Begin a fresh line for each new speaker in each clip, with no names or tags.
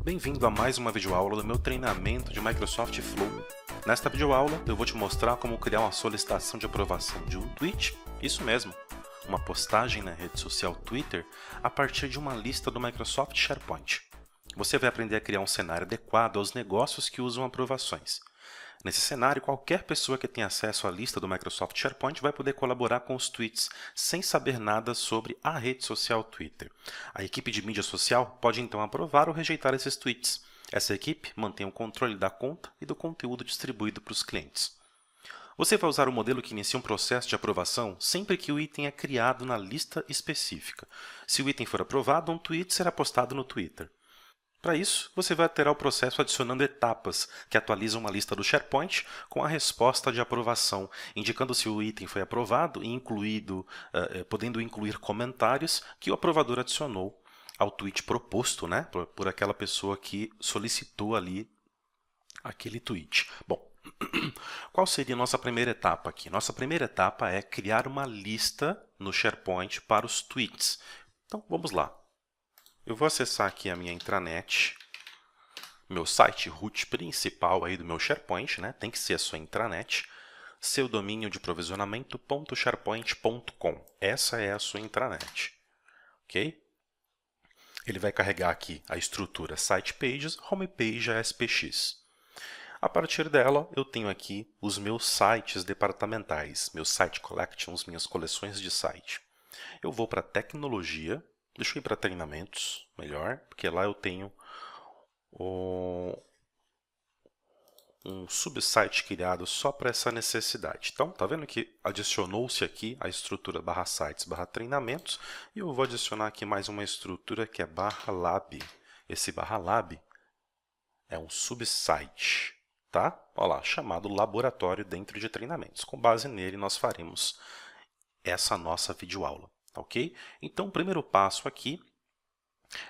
Bem-vindo a mais uma videoaula do meu treinamento de Microsoft Flow. Nesta videoaula eu vou te mostrar como criar uma solicitação de aprovação de um tweet, isso mesmo, uma postagem na rede social Twitter a partir de uma lista do Microsoft SharePoint. Você vai aprender a criar um cenário adequado aos negócios que usam aprovações. Nesse cenário, qualquer pessoa que tenha acesso à lista do Microsoft SharePoint vai poder colaborar com os tweets sem saber nada sobre a rede social Twitter. A equipe de mídia social pode então aprovar ou rejeitar esses tweets. Essa equipe mantém o controle da conta e do conteúdo distribuído para os clientes. Você vai usar o modelo que inicia um processo de aprovação sempre que o item é criado na lista específica. Se o item for aprovado, um tweet será postado no Twitter. Para isso, você vai alterar o processo adicionando etapas que atualizam uma lista do SharePoint com a resposta de aprovação, indicando se o item foi aprovado e podendo incluir comentários que o aprovador adicionou ao tweet proposto, né, por aquela pessoa que solicitou ali aquele tweet. Bom, qual seria a nossa primeira etapa aqui? Nossa primeira etapa é criar uma lista no SharePoint para os tweets. Então, vamos lá. Eu vou acessar aqui a minha intranet, meu site root principal aí do meu SharePoint, né? Tem que ser a sua intranet, seu domínio de provisionamento.sharepoint.com. Essa é a sua intranet, ok? Ele vai carregar aqui a estrutura Site Pages, Homepage ASPX. A partir dela, eu tenho aqui os meus sites departamentais, meus site collections, minhas coleções de site. Eu vou para Tecnologia. Deixa eu ir para treinamentos, melhor, porque lá eu tenho um subsite criado só para essa necessidade. Então, tá vendo que adicionou-se aqui a estrutura /sites/treinamentos e eu vou adicionar aqui mais uma estrutura que é /lab. Esse /lab é um subsite, tá? Olha lá, chamado laboratório dentro de treinamentos. Com base nele, nós faremos essa nossa videoaula. Ok? Então, o primeiro passo aqui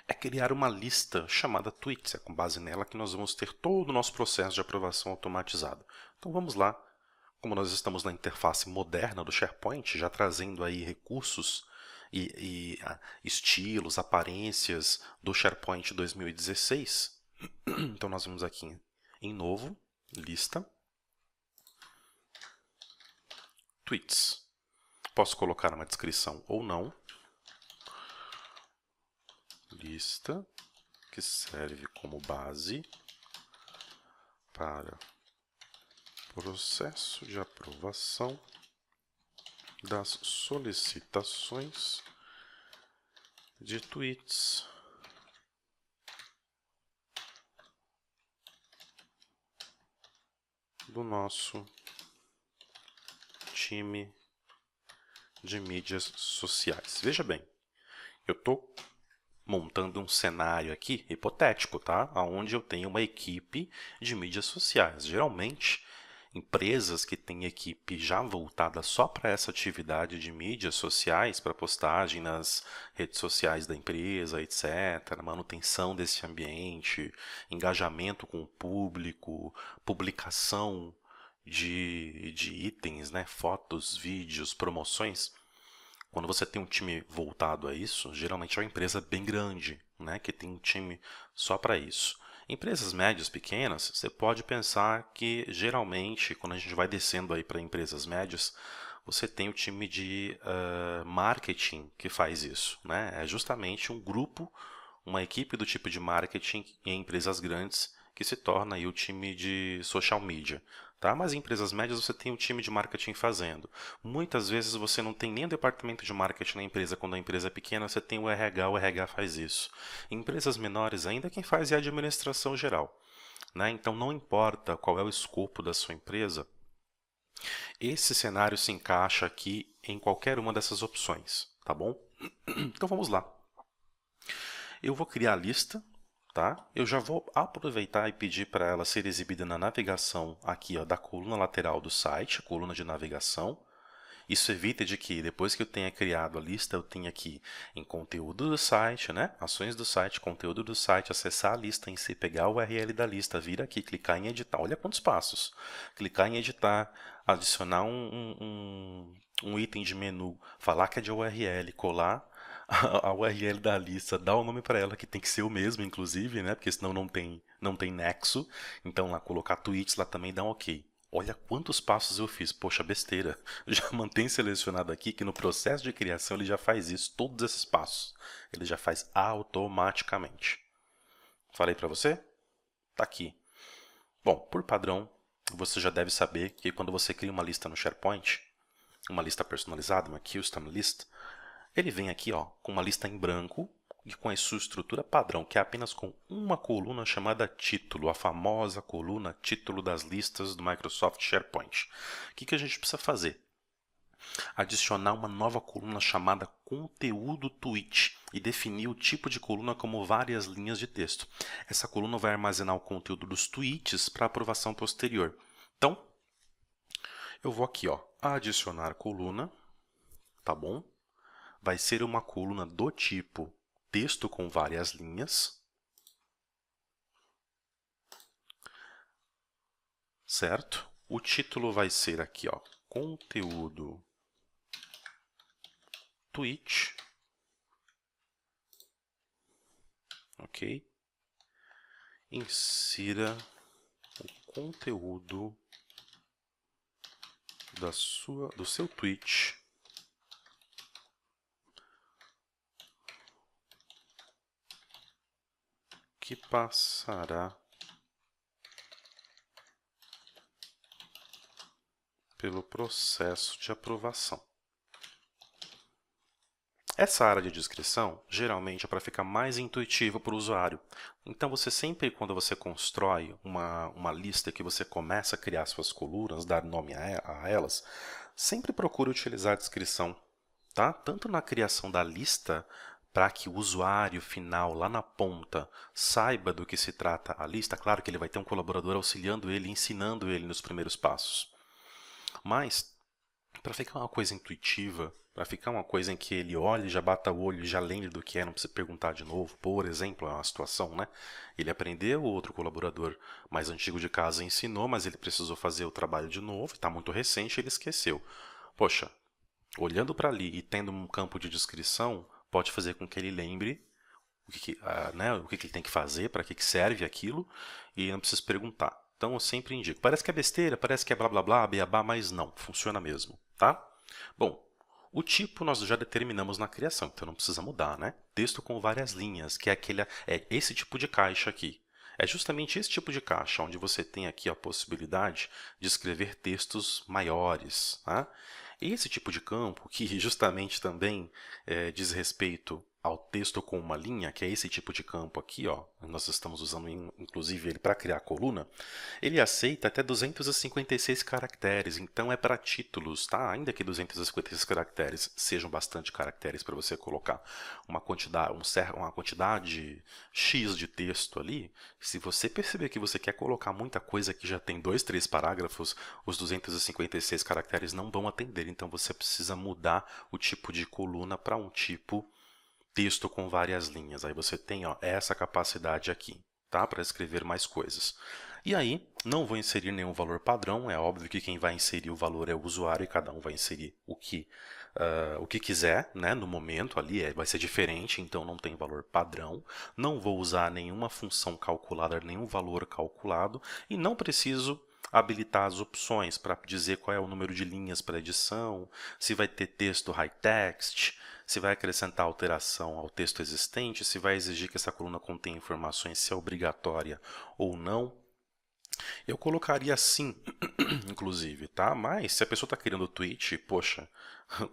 é criar uma lista chamada tweets. É com base nela que nós vamos ter todo o nosso processo de aprovação automatizado. Então, vamos lá. Como nós estamos na interface moderna do SharePoint, já trazendo aí recursos e estilos, aparências do SharePoint 2016. Então, nós vamos aqui em Novo, Lista, Tweets. Posso colocar uma descrição ou não. Lista que serve como base para processo de aprovação das solicitações de tweets do nosso time de mídias sociais. Veja bem, eu estou montando um cenário aqui hipotético, tá? Onde eu tenho uma equipe de mídias sociais. Geralmente, empresas que têm equipe já voltada só para essa atividade de mídias sociais, para postagem nas redes sociais da empresa, etc., manutenção desse ambiente, engajamento com o público, publicação de itens, né? Fotos, vídeos, promoções. Quando você tem um time voltado a isso, geralmente é uma empresa bem grande, né? Que tem um time só para isso. Empresas médias, pequenas, você pode pensar que geralmente, quando a gente vai descendo aí para empresas médias, você tem o time de marketing que faz isso, né? É justamente um grupo, uma equipe do tipo de marketing em empresas grandes que se torna aí o time de social media. Tá? Mas em empresas médias você tem o time de marketing fazendo. Muitas vezes você não tem nem o departamento de marketing na empresa. Quando a empresa é pequena, você tem o RH faz isso. Em empresas menores ainda, quem faz é a administração geral. Né? Então não importa qual é o escopo da sua empresa, esse cenário se encaixa aqui em qualquer uma dessas opções. Tá bom? Então vamos lá. Eu vou criar a lista. Tá? Eu já vou aproveitar e pedir para ela ser exibida na navegação aqui, ó, da coluna lateral do site, a coluna de navegação. Isso evita de que, depois que eu tenha criado a lista, eu tenha aqui em conteúdo do site, né? Ações do site, conteúdo do site, acessar a lista em si, pegar o URL da lista, vir aqui, clicar em editar. Olha quantos passos. Clicar em editar, adicionar um item de menu, falar que é de URL, colar a URL da lista, dar o nome para ela, que tem que ser o mesmo, inclusive, né? Porque senão não tem nexo. Então lá colocar tweets lá também dá um ok. Olha quantos passos eu fiz. Poxa, besteira. Já mantém selecionado aqui que no processo de criação ele já faz isso, todos esses passos. Ele já faz automaticamente. Falei para você? Tá aqui. Bom, por padrão, você já deve saber que quando você cria uma lista no SharePoint, uma lista personalizada, uma custom list, ele vem aqui ó, com uma lista em branco e com a sua estrutura padrão, que é apenas com uma coluna chamada título, a famosa coluna título das listas do Microsoft SharePoint. O que a gente precisa fazer? Adicionar uma nova coluna chamada conteúdo tweet e definir o tipo de coluna como várias linhas de texto. Essa coluna vai armazenar o conteúdo dos tweets para aprovação posterior. Então, eu vou aqui, ó, adicionar coluna, tá bom? Vai ser uma coluna do tipo texto com várias linhas, certo? O título vai ser aqui, ó, conteúdo tweet, ok? Insira o conteúdo do seu tweet que passará pelo processo de aprovação. Essa área de descrição, geralmente, é para ficar mais intuitivo para o usuário. Então, você sempre, quando você constrói uma lista que você começa a criar suas colunas, dar nome a elas, sempre procure utilizar a descrição, tá? Tanto na criação da lista, para que o usuário final, lá na ponta, saiba do que se trata a lista. Claro que ele vai ter um colaborador auxiliando ele, ensinando ele nos primeiros passos. Mas, para ficar uma coisa intuitiva, para ficar uma coisa em que ele olhe, já bata o olho, já lembre do que é, não precisa perguntar de novo. Por exemplo, é uma situação, né? Ele aprendeu, o outro colaborador mais antigo de casa ensinou, mas ele precisou fazer o trabalho de novo, está muito recente, ele esqueceu. Poxa, olhando para ali e tendo um campo de descrição, pode fazer com que ele lembre o que ele tem que fazer, para que serve aquilo, e não precisa perguntar. Então eu sempre indico. Parece que é besteira, parece que é blá blá blá, beabá, mas não, funciona mesmo, tá? Bom, o tipo nós já determinamos na criação, então não precisa mudar, né? Texto com várias linhas, que é esse tipo de caixa aqui. É justamente esse tipo de caixa, onde você tem aqui a possibilidade de escrever textos maiores, tá? Esse tipo de campo, que justamente também diz respeito ao texto com uma linha, que é esse tipo de campo aqui, ó, nós estamos usando inclusive ele para criar a coluna, ele aceita até 256 caracteres, então é para títulos, tá? Ainda que 256 caracteres sejam bastante caracteres para você colocar uma quantidade X de texto ali, se você perceber que você quer colocar muita coisa que já tem 2, 3 parágrafos, os 256 caracteres não vão atender, então você precisa mudar o tipo de coluna para um tipo texto com várias linhas. Aí você tem ó, essa capacidade aqui, tá? Para escrever mais coisas. E aí, não vou inserir nenhum valor padrão, é óbvio que quem vai inserir o valor é o usuário e cada um vai inserir o que quiser, né? No momento ali vai ser diferente, então não tem valor padrão. Não vou usar nenhuma função calculada, nenhum valor calculado e não preciso habilitar as opções para dizer qual é o número de linhas para edição, se vai ter texto high text, se vai acrescentar alteração ao texto existente, se vai exigir que essa coluna contenha informações, se é obrigatória ou não. Eu colocaria sim, inclusive, tá? Mas se a pessoa está criando o tweet, poxa,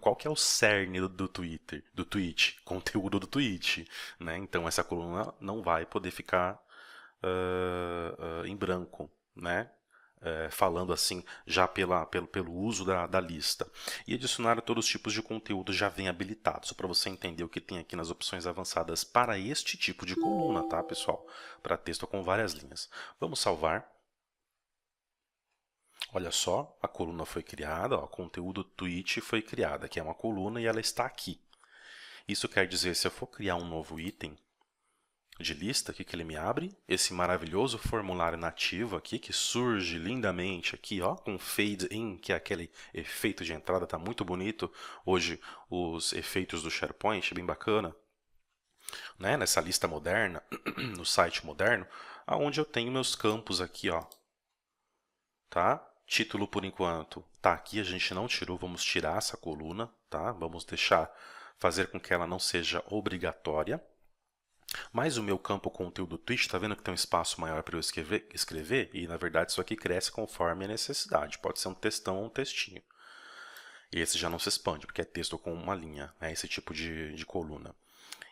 qual que é o cerne do Twitter, do tweet? Conteúdo do tweet, né? Então essa coluna não vai poder ficar em branco, né? Falando assim, já pelo uso da lista. E adicionar todos os tipos de conteúdo já vem habilitado, só para você entender o que tem aqui nas opções avançadas para este tipo de coluna, tá, pessoal? Para texto com várias linhas. Vamos salvar. Olha só, a coluna foi criada, ó, conteúdo tweet foi criada, que é uma coluna e ela está aqui. Isso quer dizer, se eu for criar um novo item, de lista, o que que ele me abre? Esse maravilhoso formulário nativo aqui, que surge lindamente aqui, ó, com fade in, que é aquele efeito de entrada, tá muito bonito. Hoje, os efeitos do SharePoint, bem bacana, né? Nessa lista moderna, no site moderno, aonde eu tenho meus campos aqui, ó, tá? Título, por enquanto, tá aqui, a gente não tirou, vamos tirar essa coluna, tá? Vamos deixar, fazer com que ela não seja obrigatória. Mas o meu campo conteúdo Twitch, tá vendo que tem um espaço maior para eu escrever? E, na verdade, isso aqui cresce conforme a necessidade. Pode ser um textão ou um textinho. E esse já não se expande, porque é texto com uma linha, né? Esse tipo de coluna.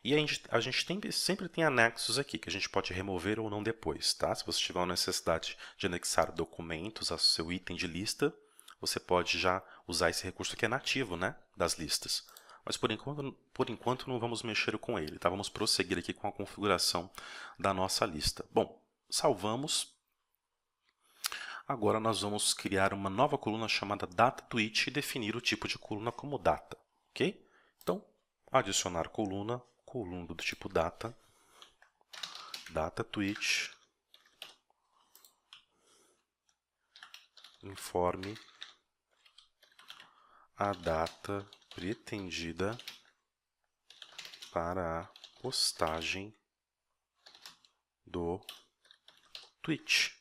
E a gente sempre tem anexos aqui, que a gente pode remover ou não depois, tá? Se você tiver uma necessidade de anexar documentos ao seu item de lista, você pode já usar esse recurso que é nativo, né, das listas. Mas por enquanto não vamos mexer com ele, tá? Vamos prosseguir aqui com a configuração da nossa lista. Bom, salvamos. Agora nós vamos criar uma nova coluna chamada Data Twitch e definir o tipo de coluna como data, ok? Então, adicionar coluna do tipo data, data Twitch, informe a data pretendida para a postagem do Twitch.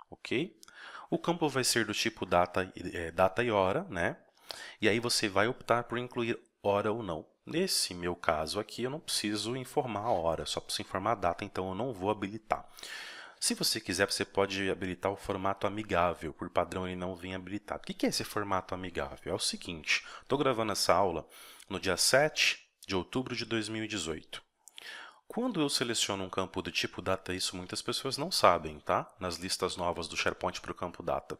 Ok? O campo vai ser do tipo data e hora, né? E aí você vai optar por incluir hora ou não. Nesse meu caso aqui, eu não preciso informar a hora, só preciso informar a data, então eu não vou habilitar. Se você quiser, você pode habilitar o formato amigável. Por padrão, ele não vem habilitado. O que é esse formato amigável? É o seguinte, estou gravando essa aula no dia 7 de outubro de 2018. Quando eu seleciono um campo do tipo data, isso muitas pessoas não sabem, tá? Nas listas novas do SharePoint para o campo data,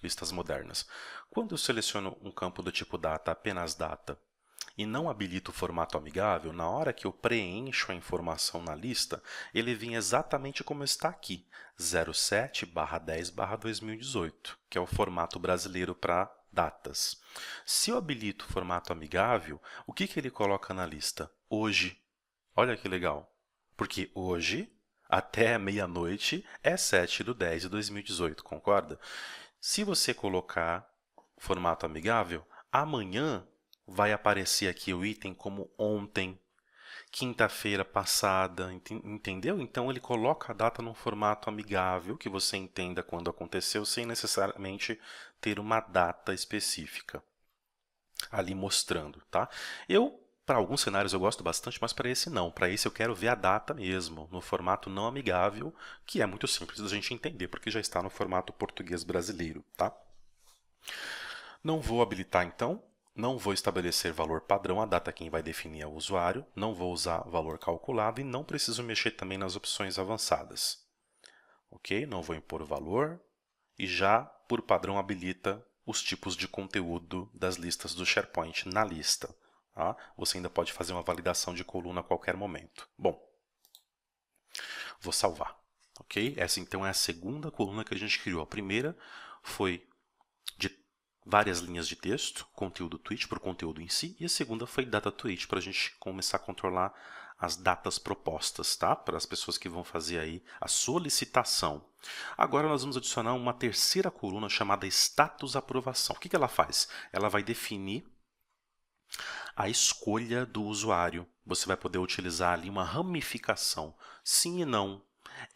listas modernas. Quando eu seleciono um campo do tipo data, apenas data, e não habilito o formato amigável, na hora que eu preencho a informação na lista, ele vem exatamente como está aqui, 07/10/2018, que é o formato brasileiro para datas. Se eu habilito o formato amigável, o que ele coloca na lista? Hoje. Olha que legal. Porque hoje, até meia-noite, é 7/10/2018, concorda? Se você colocar formato amigável, amanhã vai aparecer aqui o item como ontem, quinta-feira passada, entendeu? Então ele coloca a data num formato amigável, que você entenda quando aconteceu, sem necessariamente ter uma data específica ali mostrando, tá? Para alguns cenários eu gosto bastante, mas para esse não. Para esse eu quero ver a data mesmo, no formato não amigável, que é muito simples da gente entender, porque já está no formato português brasileiro, tá? Não vou habilitar então, não vou estabelecer valor padrão, a data quem vai definir é o usuário, não vou usar valor calculado e não preciso mexer também nas opções avançadas. Ok? Não vou impor o valor e já, por padrão, habilita os tipos de conteúdo das listas do SharePoint na lista. Tá? Você ainda pode fazer uma validação de coluna a qualquer momento. Bom, vou salvar. Ok? Essa então é a segunda coluna que a gente criou. A primeira foi de várias linhas de texto, conteúdo Twitch para o conteúdo em si, e a segunda foi data Twitch para a gente começar a controlar as datas propostas, tá? Para as pessoas que vão fazer aí a solicitação. Agora nós vamos adicionar uma terceira coluna chamada status aprovação. O que ela faz? Ela vai definir a escolha do usuário. Você vai poder utilizar ali uma ramificação, sim e não.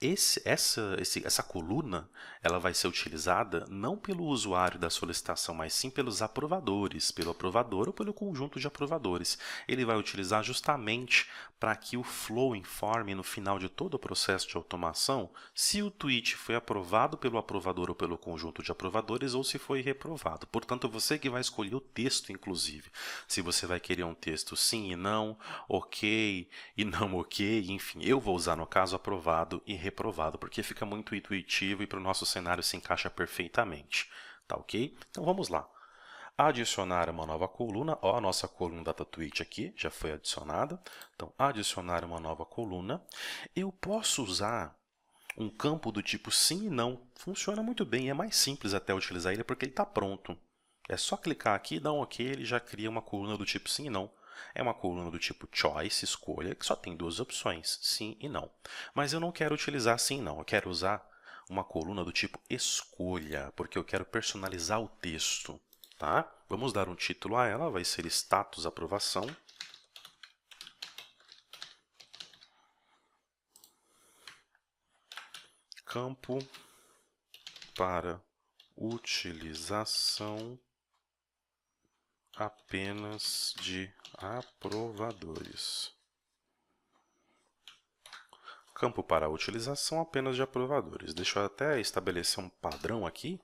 Essa coluna ela vai ser utilizada não pelo usuário da solicitação, mas sim pelos aprovadores, pelo aprovador ou pelo conjunto de aprovadores. Ele vai utilizar justamente para que o Flow informe no final de todo o processo de automação se o tweet foi aprovado pelo aprovador ou pelo conjunto de aprovadores ou se foi reprovado. Portanto, você que vai escolher o texto, inclusive. Se você vai querer um texto sim e não, ok e não ok, enfim, eu vou usar no caso aprovado e reprovado, porque fica muito intuitivo e para o nosso cenário se encaixa perfeitamente, tá ok? Então vamos lá. Adicionar uma nova coluna, ó, a nossa coluna data Twitch aqui já foi adicionada. Então, adicionar uma nova coluna. Eu posso usar um campo do tipo sim e não. Funciona muito bem, é mais simples até utilizar ele porque ele está pronto. É só clicar aqui, dar um ok, ele já cria uma coluna do tipo sim e não. É uma coluna do tipo choice, escolha, que só tem duas opções, sim e não. Mas eu não quero utilizar sim e não, eu quero usar uma coluna do tipo escolha, porque eu quero personalizar o texto, tá? Vamos dar um título a ela, vai ser status aprovação. Campo para utilização apenas de aprovadores. Campo para utilização apenas de aprovadores. Deixa eu até estabelecer um padrão aqui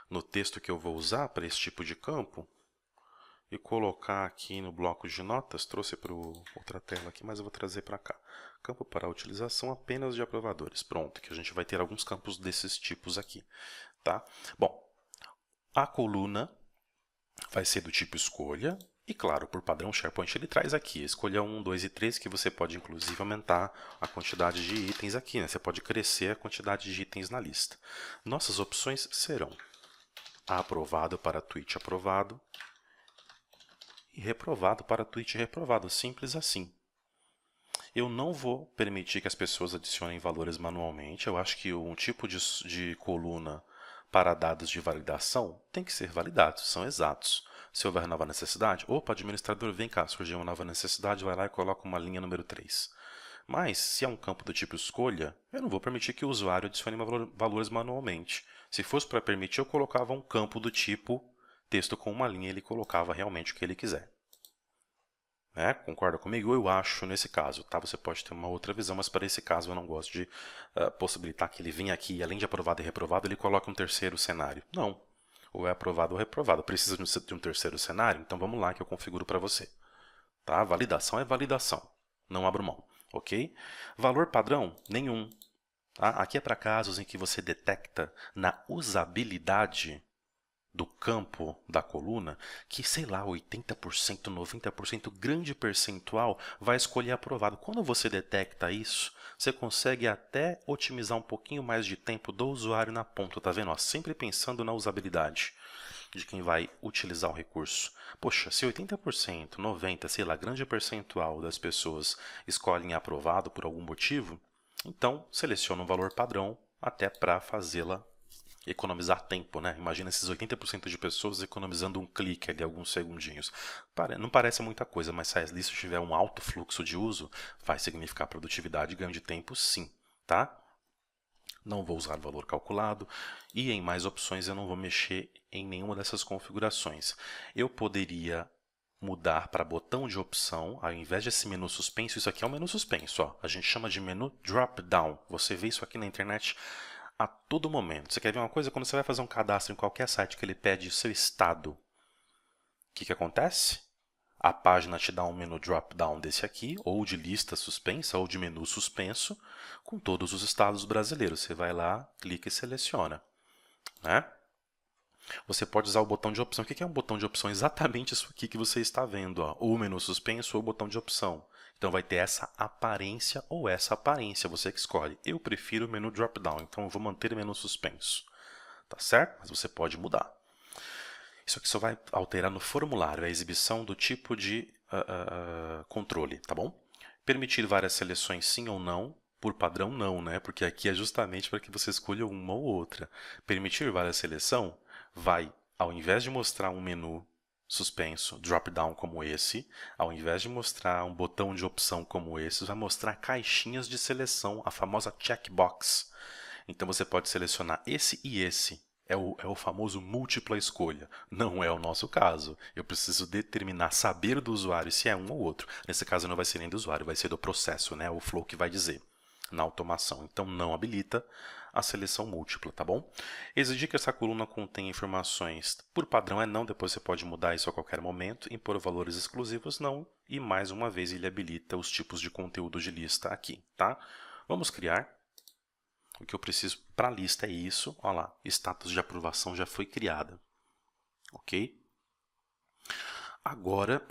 no texto que eu vou usar para esse tipo de campo e colocar aqui no bloco de notas. Trouxe para outra tela aqui, mas eu vou trazer para cá. Campo para utilização apenas de aprovadores. Pronto, que a gente vai ter alguns campos desses tipos aqui, tá? Bom, a coluna vai ser do tipo escolha. E claro, por padrão, SharePoint ele traz aqui, escolha 1, 2 e 3, que você pode inclusive aumentar a quantidade de itens aqui, né? Você pode crescer a quantidade de itens na lista. Nossas opções serão aprovado para tweet aprovado e reprovado para tweet reprovado, simples assim. Eu não vou permitir que as pessoas adicionem valores manualmente, eu acho que um tipo de coluna para dados de validação tem que ser validados, são exatos. Se houver nova necessidade, opa, administrador, vem cá, surgiu uma nova necessidade, vai lá e coloca uma linha número 3. Mas, se é um campo do tipo escolha, eu não vou permitir que o usuário adicione valores manualmente. Se fosse para permitir, eu colocava um campo do tipo texto com uma linha e ele colocava realmente o que ele quiser. Concorda comigo? Eu acho nesse caso, tá? Você pode ter uma outra visão, mas para esse caso eu não gosto de possibilitar que ele venha aqui e além de aprovado e reprovado, ele coloque um terceiro cenário. Não. Ou é aprovado ou reprovado. Precisa de um terceiro cenário? Então vamos lá que eu configuro para você. Tá? Validação é validação. Não abro mão. Ok? Valor padrão? Nenhum. Tá? Aqui é para casos em que você detecta na usabilidade do campo da coluna que, sei lá, 80%, 90%, grande percentual vai escolher aprovado. Quando você detecta isso, você consegue até otimizar um pouquinho mais de tempo do usuário na ponta, tá vendo? Ó, sempre pensando na usabilidade de quem vai utilizar o recurso. Poxa, se 80%, 90%, sei lá, grande percentual das pessoas escolhem aprovado por algum motivo, então seleciona um valor padrão até para fazê-la economizar tempo, né? Imagina esses 80% de pessoas economizando um clique ali, alguns segundinhos. Não parece muita coisa, mas se a lista tiver um alto fluxo de uso, vai significar produtividade e ganho de tempo sim, tá? Não vou usar valor calculado e em mais opções eu não vou mexer em nenhuma dessas configurações. Eu poderia mudar para botão de opção, ao invés desse menu suspenso, isso aqui é um menu suspenso, ó. A gente chama de menu drop down. Você vê isso aqui na internet a todo momento. Você quer ver uma coisa? Quando você vai fazer um cadastro em qualquer site que ele pede o seu estado, o que acontece? A página te dá um menu drop-down desse aqui, ou de lista suspensa, ou de menu suspenso, com todos os estados brasileiros. Você vai lá, clica e seleciona, né? Você pode usar o botão de opção. O que é um botão de opção? Exatamente isso aqui que você está vendo, ó. Ou o menu suspenso ou o botão de opção. Então vai ter essa aparência ou essa aparência, você que escolhe. Eu prefiro o menu drop-down, então eu vou manter o menu suspenso. Tá certo? Mas você pode mudar. Isso aqui só vai alterar no formulário, a exibição do tipo de controle, tá bom? Permitir várias seleções sim ou não, por padrão não, né? Porque aqui é justamente para que você escolha uma ou outra. Permitir várias seleção vai, ao invés de mostrar um menu suspenso, drop-down como esse, ao invés de mostrar um botão de opção como esse, vai mostrar caixinhas de seleção, a famosa checkbox. Então você pode selecionar esse e esse. É o famoso múltipla escolha. Não é o nosso caso. Eu preciso determinar, saber do usuário se é um ou outro. Nesse caso não vai ser nem do usuário, vai ser do processo, né? O flow que vai dizer na automação. Então não habilita a seleção múltipla, tá bom? Exigir que essa coluna contenha informações por padrão é não, depois você pode mudar isso a qualquer momento. Impor valores exclusivos não. E mais uma vez ele habilita os tipos de conteúdo de lista aqui, tá? Vamos criar. O que eu preciso para a lista é isso. Olha lá, status de aprovação já foi criada. Ok? Agora,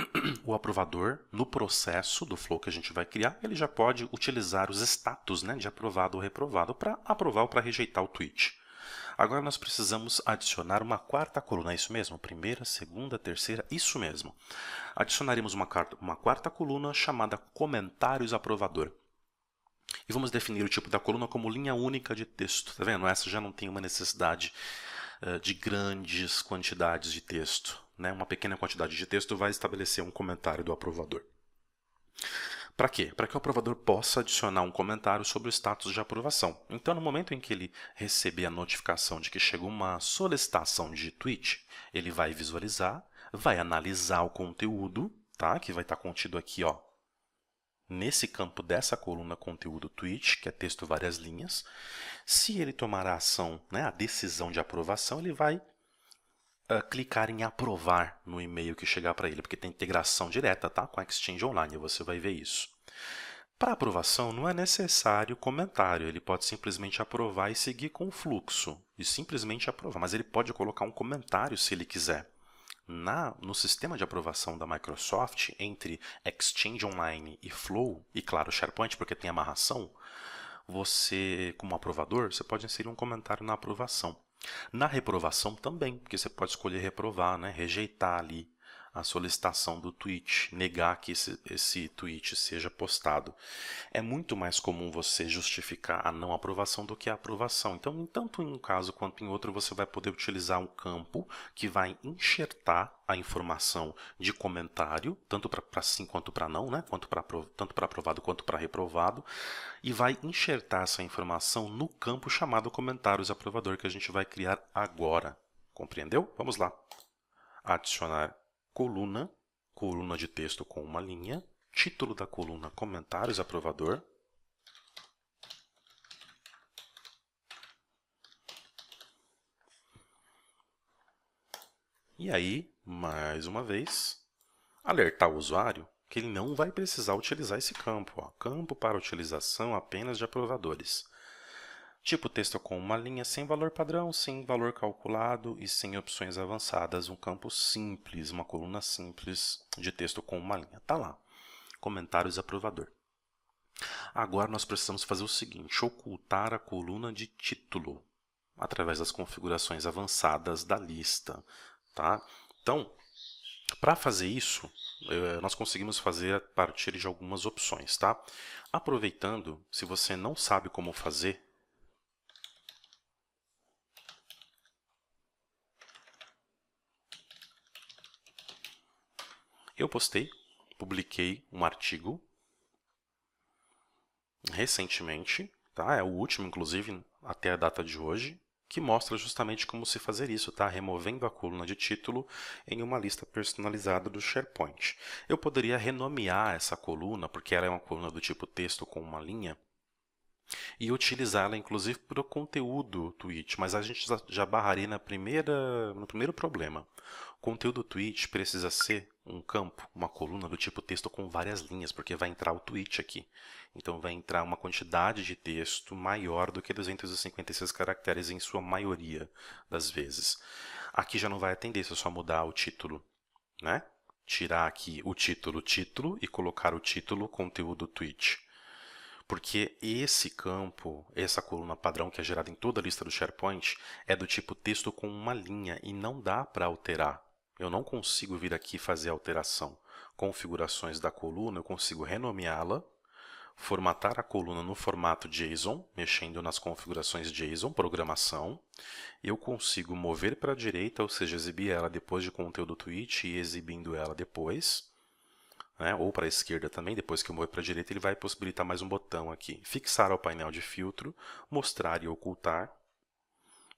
o aprovador, no processo do flow que a gente vai criar, ele já pode utilizar os status, né, de aprovado ou reprovado para aprovar ou para rejeitar o tweet. Agora nós precisamos adicionar uma quarta coluna, é isso mesmo? Primeira, segunda, terceira, isso mesmo. Adicionaremos uma quarta coluna chamada comentários aprovador. E vamos definir o tipo da coluna como linha única de texto. Tá vendo? Essa já não tem uma necessidade de grandes quantidades de texto, né? Uma pequena quantidade de texto vai estabelecer um comentário do aprovador. Para quê? Para que o aprovador possa adicionar um comentário sobre o status de aprovação. Então, no momento em que ele receber a notificação de que chegou uma solicitação de tweet, ele vai visualizar, vai analisar o conteúdo, tá? Que vai estar contido aqui, ó, nesse campo dessa coluna conteúdo tweet, que é texto várias linhas. Se ele tomar a ação, né, a decisão de aprovação, ele vai clicar em aprovar no e-mail que chegar para ele, porque tem integração direta, tá, com a Exchange Online, você vai ver isso. Para aprovação não é necessário comentário, ele pode simplesmente aprovar e seguir com o fluxo, e simplesmente aprovar, mas ele pode colocar um comentário se ele quiser. No sistema de aprovação da Microsoft, entre Exchange Online e Flow, e claro, SharePoint, porque tem amarração, você, como aprovador, você pode inserir um comentário na aprovação. Na reprovação também, porque você pode escolher reprovar, né? Rejeitar ali a solicitação do tweet, negar que esse tweet seja postado. É muito mais comum você justificar a não aprovação do que a aprovação. Então, tanto em um caso quanto em outro, você vai poder utilizar um campo que vai enxertar a informação de comentário, tanto para sim quanto para não, né? Tanto para aprovado quanto para reprovado, e vai enxertar essa informação no campo chamado comentários aprovador, que a gente vai criar agora. Compreendeu? Vamos lá. Adicionar coluna, coluna de texto com uma linha, título da coluna comentários aprovador. E aí, mais uma vez, alertar o usuário que ele não vai precisar utilizar esse campo. Ó. Campo para utilização apenas de aprovadores. Tipo texto com uma linha sem valor padrão, sem valor calculado e sem opções avançadas. Um campo simples, uma coluna simples de texto com uma linha. Tá lá. Comentários aprovador. Agora nós precisamos fazer o seguinte, ocultar a coluna de título através das configurações avançadas da lista. Tá? Então, para fazer isso, nós conseguimos fazer a partir de algumas opções. Tá? Aproveitando, se você não sabe como fazer, eu publiquei um artigo recentemente, tá? É o último, inclusive, até a data de hoje, que mostra justamente como se fazer isso, tá? Removendo a coluna de título em uma lista personalizada do SharePoint. Eu poderia renomear essa coluna, porque ela é uma coluna do tipo texto com uma linha, e utilizá-la inclusive para o conteúdo tweet, mas a gente já barraria no primeiro problema. O conteúdo tweet precisa ser um campo, uma coluna do tipo texto com várias linhas, porque vai entrar o tweet aqui. Então vai entrar uma quantidade de texto maior do que 256 caracteres em sua maioria das vezes. Aqui já não vai atender, se eu só mudar o título, né? Tirar aqui o título, e colocar o título, conteúdo tweet. Porque esse campo, essa coluna padrão que é gerada em toda a lista do SharePoint, é do tipo texto com uma linha e não dá para alterar. Eu não consigo vir aqui e fazer alteração. Configurações da coluna, eu consigo renomeá-la, formatar a coluna no formato JSON, mexendo nas configurações JSON, programação. Eu consigo mover para a direita, ou seja, exibir ela depois de conteúdo tweet e exibindo ela depois. Né, ou para a esquerda também, depois que eu mover para a direita, ele vai possibilitar mais um botão aqui. Fixar ao painel de filtro, mostrar e ocultar,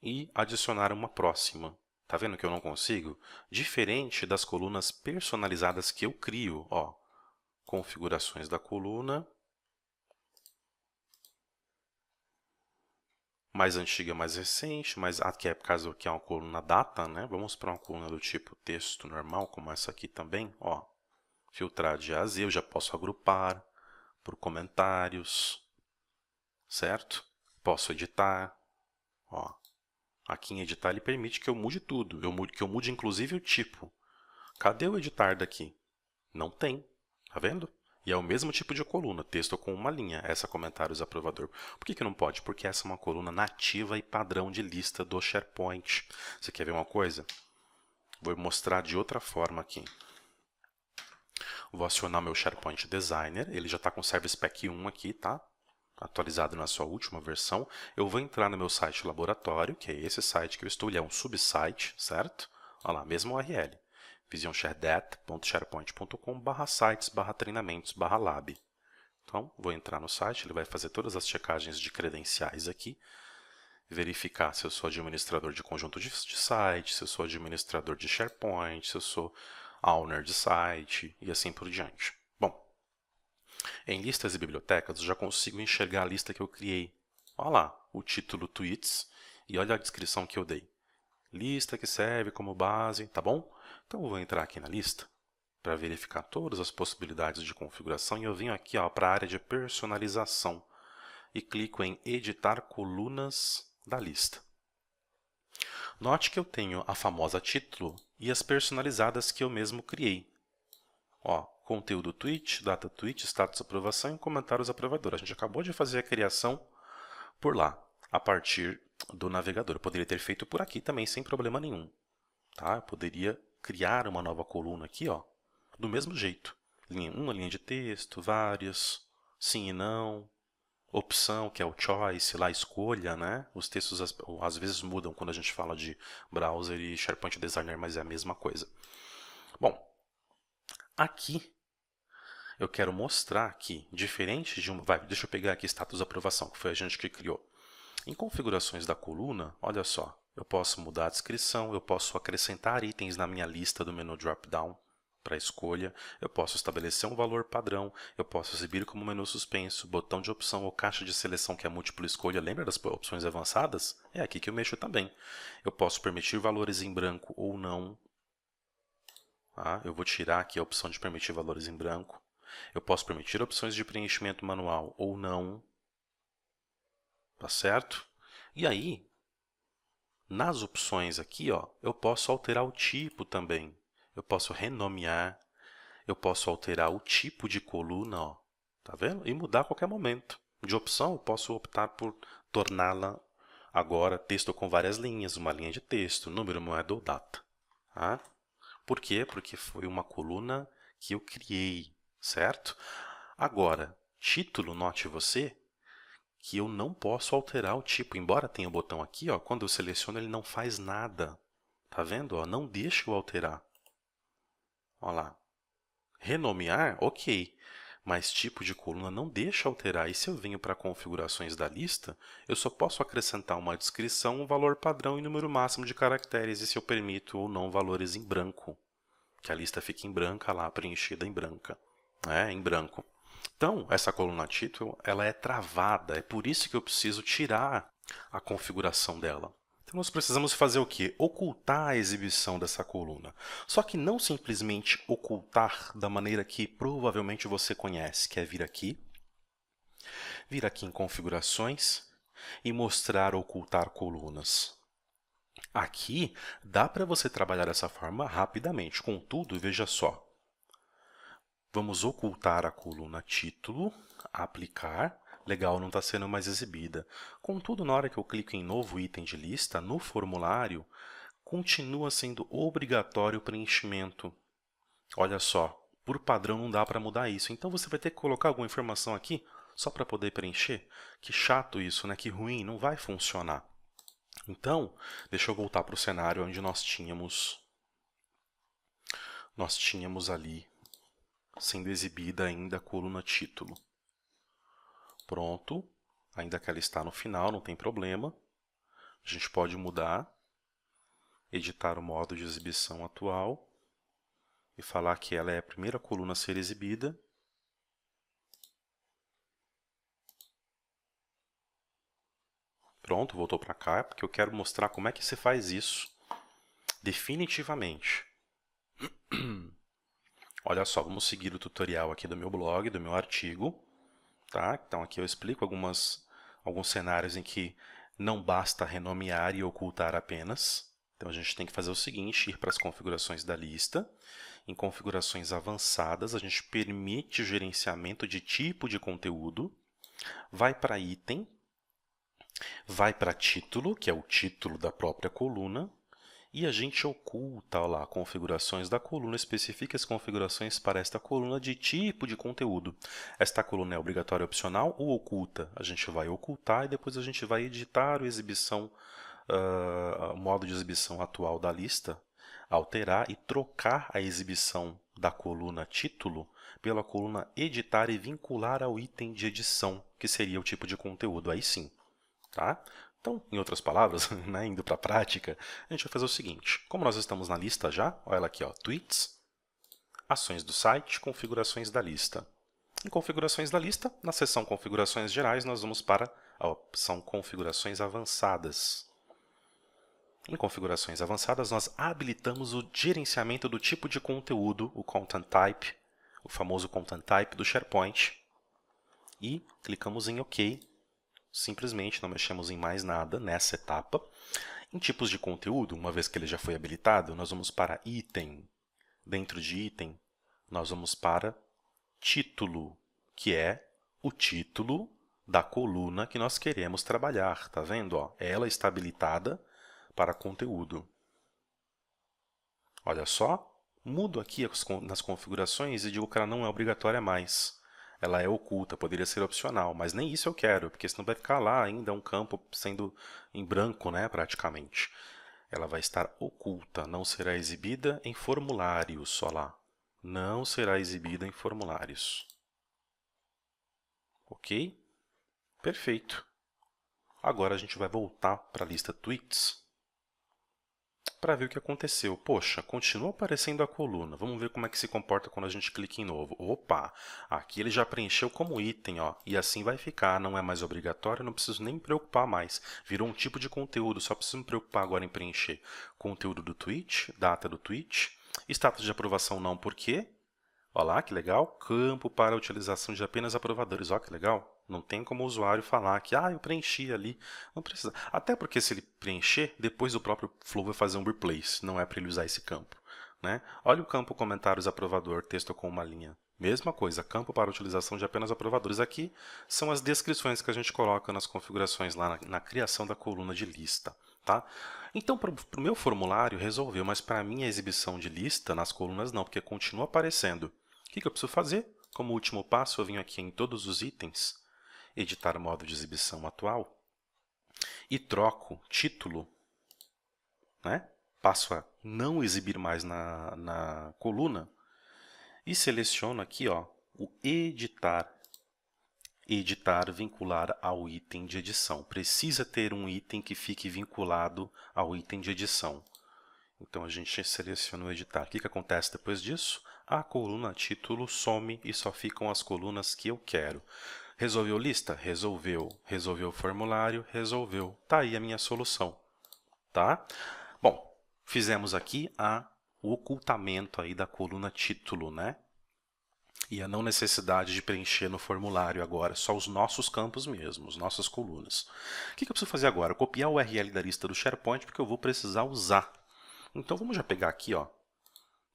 e adicionar uma próxima. Tá vendo que eu não consigo? Diferente das colunas personalizadas que eu crio. Ó, configurações da coluna, mais antiga, mais recente, mas aqui é por causa que é uma coluna data, né? Vamos para uma coluna do tipo texto normal, como essa aqui também, ó. Filtrar de A a Z, eu já posso agrupar por comentários, certo? Posso editar, ó. Aqui em editar ele permite que eu mude tudo, que eu mude inclusive o tipo. Cadê o editar daqui? Não tem, tá vendo? E é o mesmo tipo de coluna, texto com uma linha, essa comentários aprovador. Por que não pode? Porque essa é uma coluna nativa e padrão de lista do SharePoint. Você quer ver uma coisa? Vou mostrar de outra forma aqui. Vou acionar meu SharePoint Designer, ele já está com Service Pack 1 aqui, tá? Atualizado na sua última versão. Eu vou entrar no meu site laboratório, que é esse site que eu estou, ele é um subsite, certo? Olha lá, mesmo URL. visionsharedat.sharepoint.com/sites/treinamentos/lab. Então, vou entrar no site, ele vai fazer todas as checagens de credenciais aqui, verificar se eu sou administrador de conjunto de site, se eu sou administrador de SharePoint, se eu sou owner de site e assim por diante. Bom, em listas e bibliotecas eu já consigo enxergar a lista que eu criei. Olha lá, o título Tweets e olha a descrição que eu dei. Lista que serve como base, tá bom? Então eu vou entrar aqui na lista para verificar todas as possibilidades de configuração e eu venho aqui para a área de personalização e clico em editar colunas da lista. Note que eu tenho a famosa título e as personalizadas que eu mesmo criei. Ó, conteúdo tweet, data tweet, status aprovação e comentários aprovador. A gente acabou de fazer a criação por lá, a partir do navegador. Eu poderia ter feito por aqui também sem problema nenhum. Tá? Eu poderia criar uma nova coluna aqui, ó, do mesmo jeito. Uma linha de texto, várias, sim e não, opção, que é o choice, lá escolha, né? Os textos às vezes mudam quando a gente fala de browser e SharePoint Designer, mas é a mesma coisa. Bom, aqui eu quero mostrar que, diferente de um... deixa eu pegar aqui status aprovação, que foi a gente que criou. Em configurações da coluna, olha só, eu posso mudar a descrição, eu posso acrescentar itens na minha lista do menu drop-down para escolha, eu posso estabelecer um valor padrão, eu posso exibir como menu suspenso, botão de opção ou caixa de seleção que é múltipla escolha, lembra das opções avançadas? É aqui que eu mexo também. Eu posso permitir valores em branco ou não. Eu vou tirar aqui a opção de permitir valores em branco. Eu posso permitir opções de preenchimento manual ou não. Tá certo? E aí, nas opções aqui, ó, eu posso alterar o tipo também. Eu posso renomear, eu posso alterar o tipo de coluna, ó, tá vendo? E mudar a qualquer momento. De opção, eu posso optar por torná-la agora texto com várias linhas, uma linha de texto, número, moeda ou data. Tá? Por quê? Porque foi uma coluna que eu criei, certo? Agora, título, note você, que eu não posso alterar o tipo. Embora tenha o botão aqui, ó, quando eu seleciono ele não faz nada. Tá vendo? Ó? Não deixa eu alterar. Olha lá. Renomear, ok. Mas tipo de coluna não deixa alterar. E se eu venho para configurações da lista, eu só posso acrescentar uma descrição, um valor padrão e número máximo de caracteres. E se eu permito ou não valores em branco. Que a lista fique em branca lá, preenchida em branca. Em branco. Então, essa coluna título, ela é travada, é por isso que eu preciso tirar a configuração dela. Então, nós precisamos fazer o quê? Ocultar a exibição dessa coluna. Só que não simplesmente ocultar da maneira que provavelmente você conhece, que é vir aqui em configurações e mostrar ocultar colunas. Aqui, dá para você trabalhar dessa forma rapidamente. Contudo, veja só. Vamos ocultar a coluna título, aplicar, legal, não está sendo mais exibida. Contudo, na hora que eu clico em novo item de lista, no formulário, continua sendo obrigatório o preenchimento. Olha só, por padrão não dá para mudar isso, então você vai ter que colocar alguma informação aqui só para poder preencher. Que chato isso, né? Que ruim, não vai funcionar. Então, deixa eu voltar para o cenário onde nós tínhamos ali sendo exibida ainda a coluna título. Pronto, ainda que ela está no final, não tem problema. A gente pode mudar, editar o modo de exibição atual e falar que ela é a primeira coluna a ser exibida. Pronto, voltou para cá, porque eu quero mostrar como é que se faz isso definitivamente. Olha só, vamos seguir o tutorial aqui do meu blog, do meu artigo. Tá? Então aqui eu explico alguns cenários em que não basta renomear e ocultar apenas. Então, a gente tem que fazer o seguinte, ir para as configurações da lista. Em configurações avançadas, a gente permite o gerenciamento de tipo de conteúdo. Vai para item, vai para título, que é o título da própria coluna. E a gente oculta lá configurações da coluna, especifica as configurações para esta coluna de tipo de conteúdo. Esta coluna é obrigatória ou opcional ou oculta? A gente vai ocultar e depois a gente vai editar o modo de exibição atual da lista, alterar e trocar a exibição da coluna título pela coluna editar e vincular ao item de edição, que seria o tipo de conteúdo, aí sim. Tá? Então, em outras palavras, né, indo para a prática, a gente vai fazer o seguinte. Como nós estamos na lista já, olha ela aqui, ó, tweets, ações do site, configurações da lista. Em configurações da lista, na seção configurações gerais, nós vamos para a opção configurações avançadas. Em configurações avançadas, nós habilitamos o gerenciamento do tipo de conteúdo, o Content Type, o famoso Content Type do SharePoint, e clicamos em OK. Simplesmente não mexemos em mais nada nessa etapa. Em tipos de conteúdo, uma vez que ele já foi habilitado, nós vamos para item. Dentro de item, nós vamos para título, que é o título da coluna que nós queremos trabalhar. Tá vendo? Ó, ela está habilitada para conteúdo. Olha só, mudo aqui nas configurações e digo que ela não é obrigatória mais. Ela é oculta, poderia ser opcional, mas nem isso eu quero, porque senão vai ficar lá ainda um campo sendo em branco, né, praticamente. Ela vai estar oculta, não será exibida em formulários, só lá. Não será exibida em formulários. Ok? Perfeito. Agora a gente vai voltar para a lista tweets para ver o que aconteceu. Poxa, continua aparecendo a coluna. Vamos ver como é que se comporta quando a gente clica em novo. Opa, aqui ele já preencheu como item, ó, e assim vai ficar. Não é mais obrigatório, não preciso nem me preocupar mais. Virou um tipo de conteúdo, só preciso me preocupar agora em preencher conteúdo do tweet, data do tweet, status de aprovação não, por quê? Olha lá, que legal. Campo para utilização de apenas aprovadores. Olha que legal. Não tem como o usuário falar que eu preenchi ali. Não precisa. Até porque se ele preencher, depois o próprio Flow vai fazer um replace. Não é para ele usar esse campo. Né? Olha o campo comentários aprovador, texto com uma linha. Mesma coisa, campo para utilização de apenas aprovadores. Aqui são as descrições que a gente coloca nas configurações lá na criação da coluna de lista. Tá? Então, para o meu formulário resolveu, mas para a minha exibição de lista nas colunas não, porque continua aparecendo. O que eu preciso fazer? Como último passo, eu venho aqui em todos os itens, editar o modo de exibição atual, e troco título, né? Passo a não exibir mais na coluna, e seleciono aqui ó, o editar. Editar, vincular ao item de edição. Precisa ter um item que fique vinculado ao item de edição. Então, a gente seleciona o editar. O que acontece depois disso? A coluna título some e só ficam as colunas que eu quero. Resolveu lista? Resolveu. Resolveu formulário? Resolveu. Tá aí a minha solução. Tá? Bom, fizemos aqui o ocultamento aí da coluna título, né? E a não necessidade de preencher no formulário agora, só os nossos campos mesmo, as nossas colunas. O que eu preciso fazer agora? Copiar o URL da lista do SharePoint, porque eu vou precisar usar. Então, vamos já pegar aqui, ó.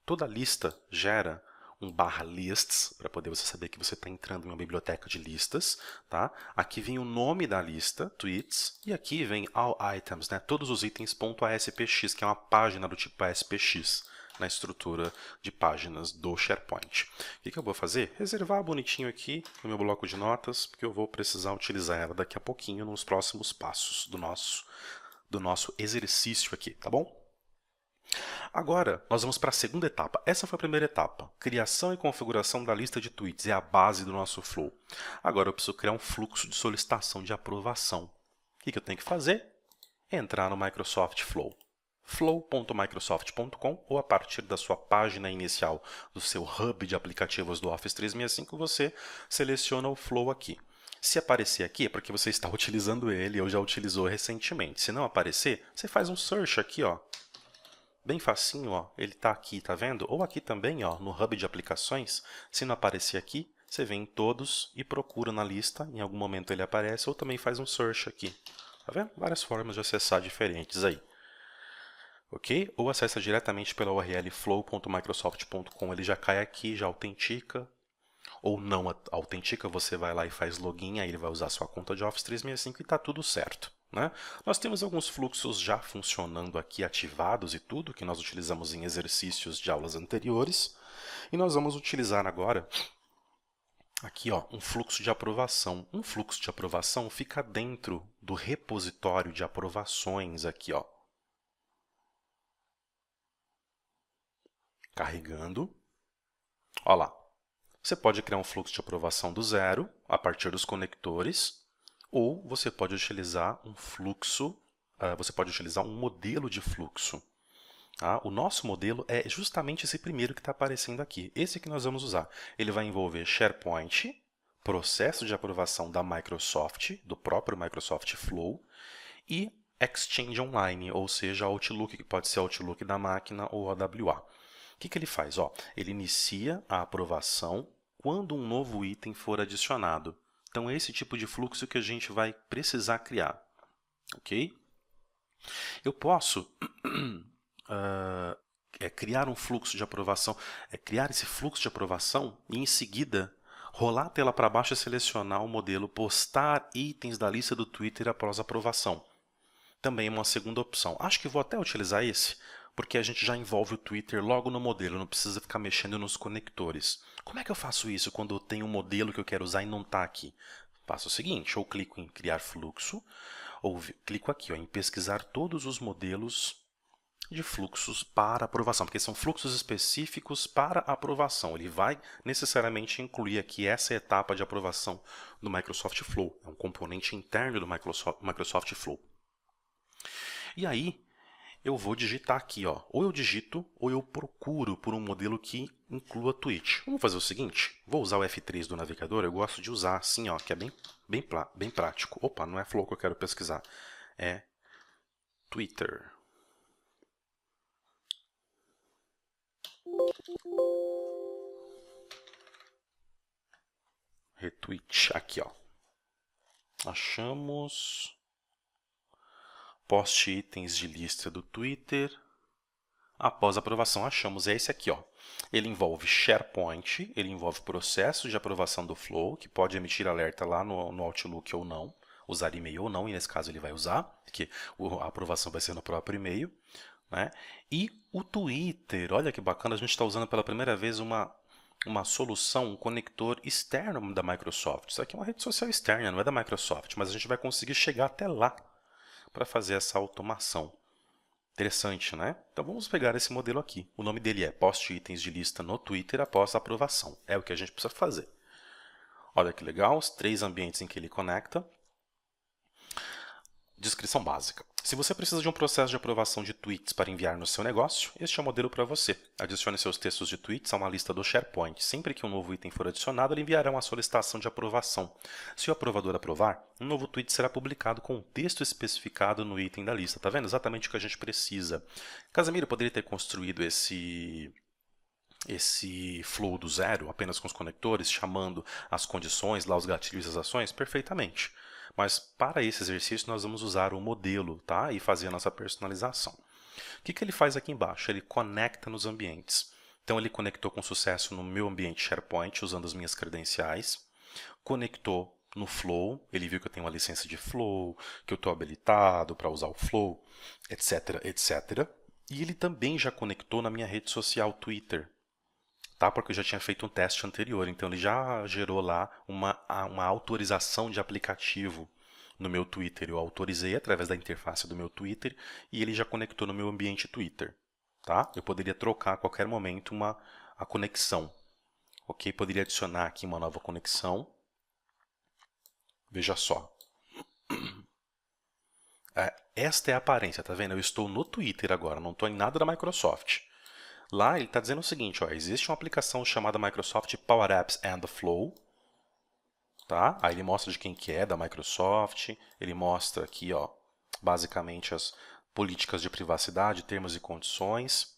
Toda lista gera um /lists, para poder você saber que você está entrando em uma biblioteca de listas. Tá? Aqui vem o nome da lista, tweets, e aqui vem all items, né? Todos os itens .aspx, que é uma página do tipo ASPX na estrutura de páginas do SharePoint. O que eu vou fazer? Reservar bonitinho aqui no meu bloco de notas, porque eu vou precisar utilizar ela daqui a pouquinho nos próximos passos do nosso exercício aqui, tá bom? Agora, nós vamos para a segunda etapa. Essa foi a primeira etapa. Criação e configuração da lista de tweets. É a base do nosso flow. Agora, eu preciso criar um fluxo de solicitação de aprovação. O que eu tenho que fazer? Entrar no Microsoft Flow. flow.microsoft.com ou a partir da sua página inicial do seu hub de aplicativos do Office 365, você seleciona o Flow aqui. Se aparecer aqui é porque você está utilizando ele ou já utilizou recentemente. Se não aparecer, você faz um search aqui, ó. Bem facinho, ó, ele está aqui, tá vendo? Ou aqui também, ó, no hub de aplicações. Se não aparecer aqui, você vem em todos e procura na lista. Em algum momento ele aparece, ou também faz um search aqui. Tá vendo? Várias formas de acessar diferentes aí. ok? Ou acessa diretamente pela URL flow.microsoft.com, ele já cai aqui, já autentica, ou não autentica, você vai lá e faz login, aí ele vai usar sua conta de Office 365 e está tudo certo, né? Nós temos alguns fluxos já funcionando aqui, ativados e tudo, que nós utilizamos em exercícios de aulas anteriores, e nós vamos utilizar agora aqui, ó, um fluxo de aprovação. Um fluxo de aprovação fica dentro do repositório de aprovações aqui, ó. Carregando. Ó lá. Você pode criar um fluxo de aprovação do zero, a partir dos conectores, ou você pode utilizar um fluxo, você pode utilizar um modelo de fluxo. Tá? O nosso modelo é justamente esse primeiro que está aparecendo aqui. Esse que nós vamos usar. Ele vai envolver SharePoint, processo de aprovação da Microsoft, do próprio Microsoft Flow, e Exchange Online, ou seja, Outlook, que pode ser Outlook da máquina ou AWA. O que ele faz? Ó, ele inicia a aprovação quando um novo item for adicionado. Então, é esse tipo de fluxo que a gente vai precisar criar. Ok? Eu posso criar um fluxo de aprovação, criar esse fluxo de aprovação e, em seguida, rolar a tela para baixo e selecionar o modelo postar itens da lista do Twitter após aprovação. Também é uma segunda opção. Acho que vou até utilizar esse, porque a gente já envolve o Twitter logo no modelo, não precisa ficar mexendo nos conectores. Como é que eu faço isso quando eu tenho um modelo que eu quero usar e não está aqui? Faço o seguinte, ou clico em criar fluxo, ou clico aqui ó, em pesquisar todos os modelos de fluxos para aprovação, porque são fluxos específicos para aprovação. Ele vai necessariamente incluir aqui essa etapa de aprovação do Microsoft Flow. É um componente interno do Microsoft Flow. E aí, eu vou digitar aqui, ó. Ou eu digito, ou eu procuro por um modelo que inclua Twitch. Vamos fazer o seguinte, vou usar o F3 do navegador, eu gosto de usar assim, ó, que é bem prático. Opa, não é Flow que eu quero pesquisar, é Twitter. Retweet, aqui ó. Achamos poste itens de lista do Twitter. Após aprovação, achamos esse aqui ó. Ele envolve SharePoint, ele envolve processo de aprovação do Flow, que pode emitir alerta lá no Outlook ou não, usar e-mail ou não, e nesse caso ele vai usar, porque a aprovação vai ser no próprio e-mail, né? E o Twitter, olha que bacana, a gente está usando pela primeira vez uma solução, um conector externo da Microsoft. Isso aqui é uma rede social externa, não é da Microsoft, mas a gente vai conseguir chegar até lá para fazer essa automação. Interessante, né? Então vamos pegar esse modelo aqui. O nome dele é poste itens de lista no Twitter após aprovação. É o que a gente precisa fazer. Olha que legal, os 3 ambientes em que ele conecta. Descrição básica. Se você precisa de um processo de aprovação de tweets para enviar no seu negócio, este é o modelo para você. Adicione seus textos de tweets a uma lista do SharePoint. Sempre que um novo item for adicionado, ele enviará uma solicitação de aprovação. Se o aprovador aprovar, um novo tweet será publicado com o texto especificado no item da lista. Tá vendo? Exatamente o que a gente precisa. Casemiro poderia ter construído esse flow do zero, apenas com os conectores, chamando as condições, lá os gatilhos e as ações, perfeitamente. Mas para esse exercício nós vamos usar o modelo, tá? E fazer a nossa personalização. O que ele faz aqui embaixo? Ele conecta nos ambientes. Então ele conectou com sucesso no meu ambiente SharePoint usando as minhas credenciais. Conectou no Flow, ele viu que eu tenho uma licença de Flow, que eu estou habilitado para usar o Flow, etc, etc. E ele também já conectou na minha rede social Twitter. Tá? Porque eu já tinha feito um teste anterior, então ele já gerou lá uma autorização de aplicativo no meu Twitter. Eu autorizei através da interface do meu Twitter e ele já conectou no meu ambiente Twitter. Tá? Eu poderia trocar a qualquer momento a conexão. Ok? Poderia adicionar aqui uma nova conexão. Veja só. Esta é a aparência, tá vendo? Eu estou no Twitter agora, não estou em nada da Microsoft. Lá ele está dizendo o seguinte, ó, existe uma aplicação chamada Microsoft Power Apps and Flow. Tá? Aí ele mostra de quem que é, da Microsoft. Ele mostra aqui, ó, basicamente as políticas de privacidade, termos e condições,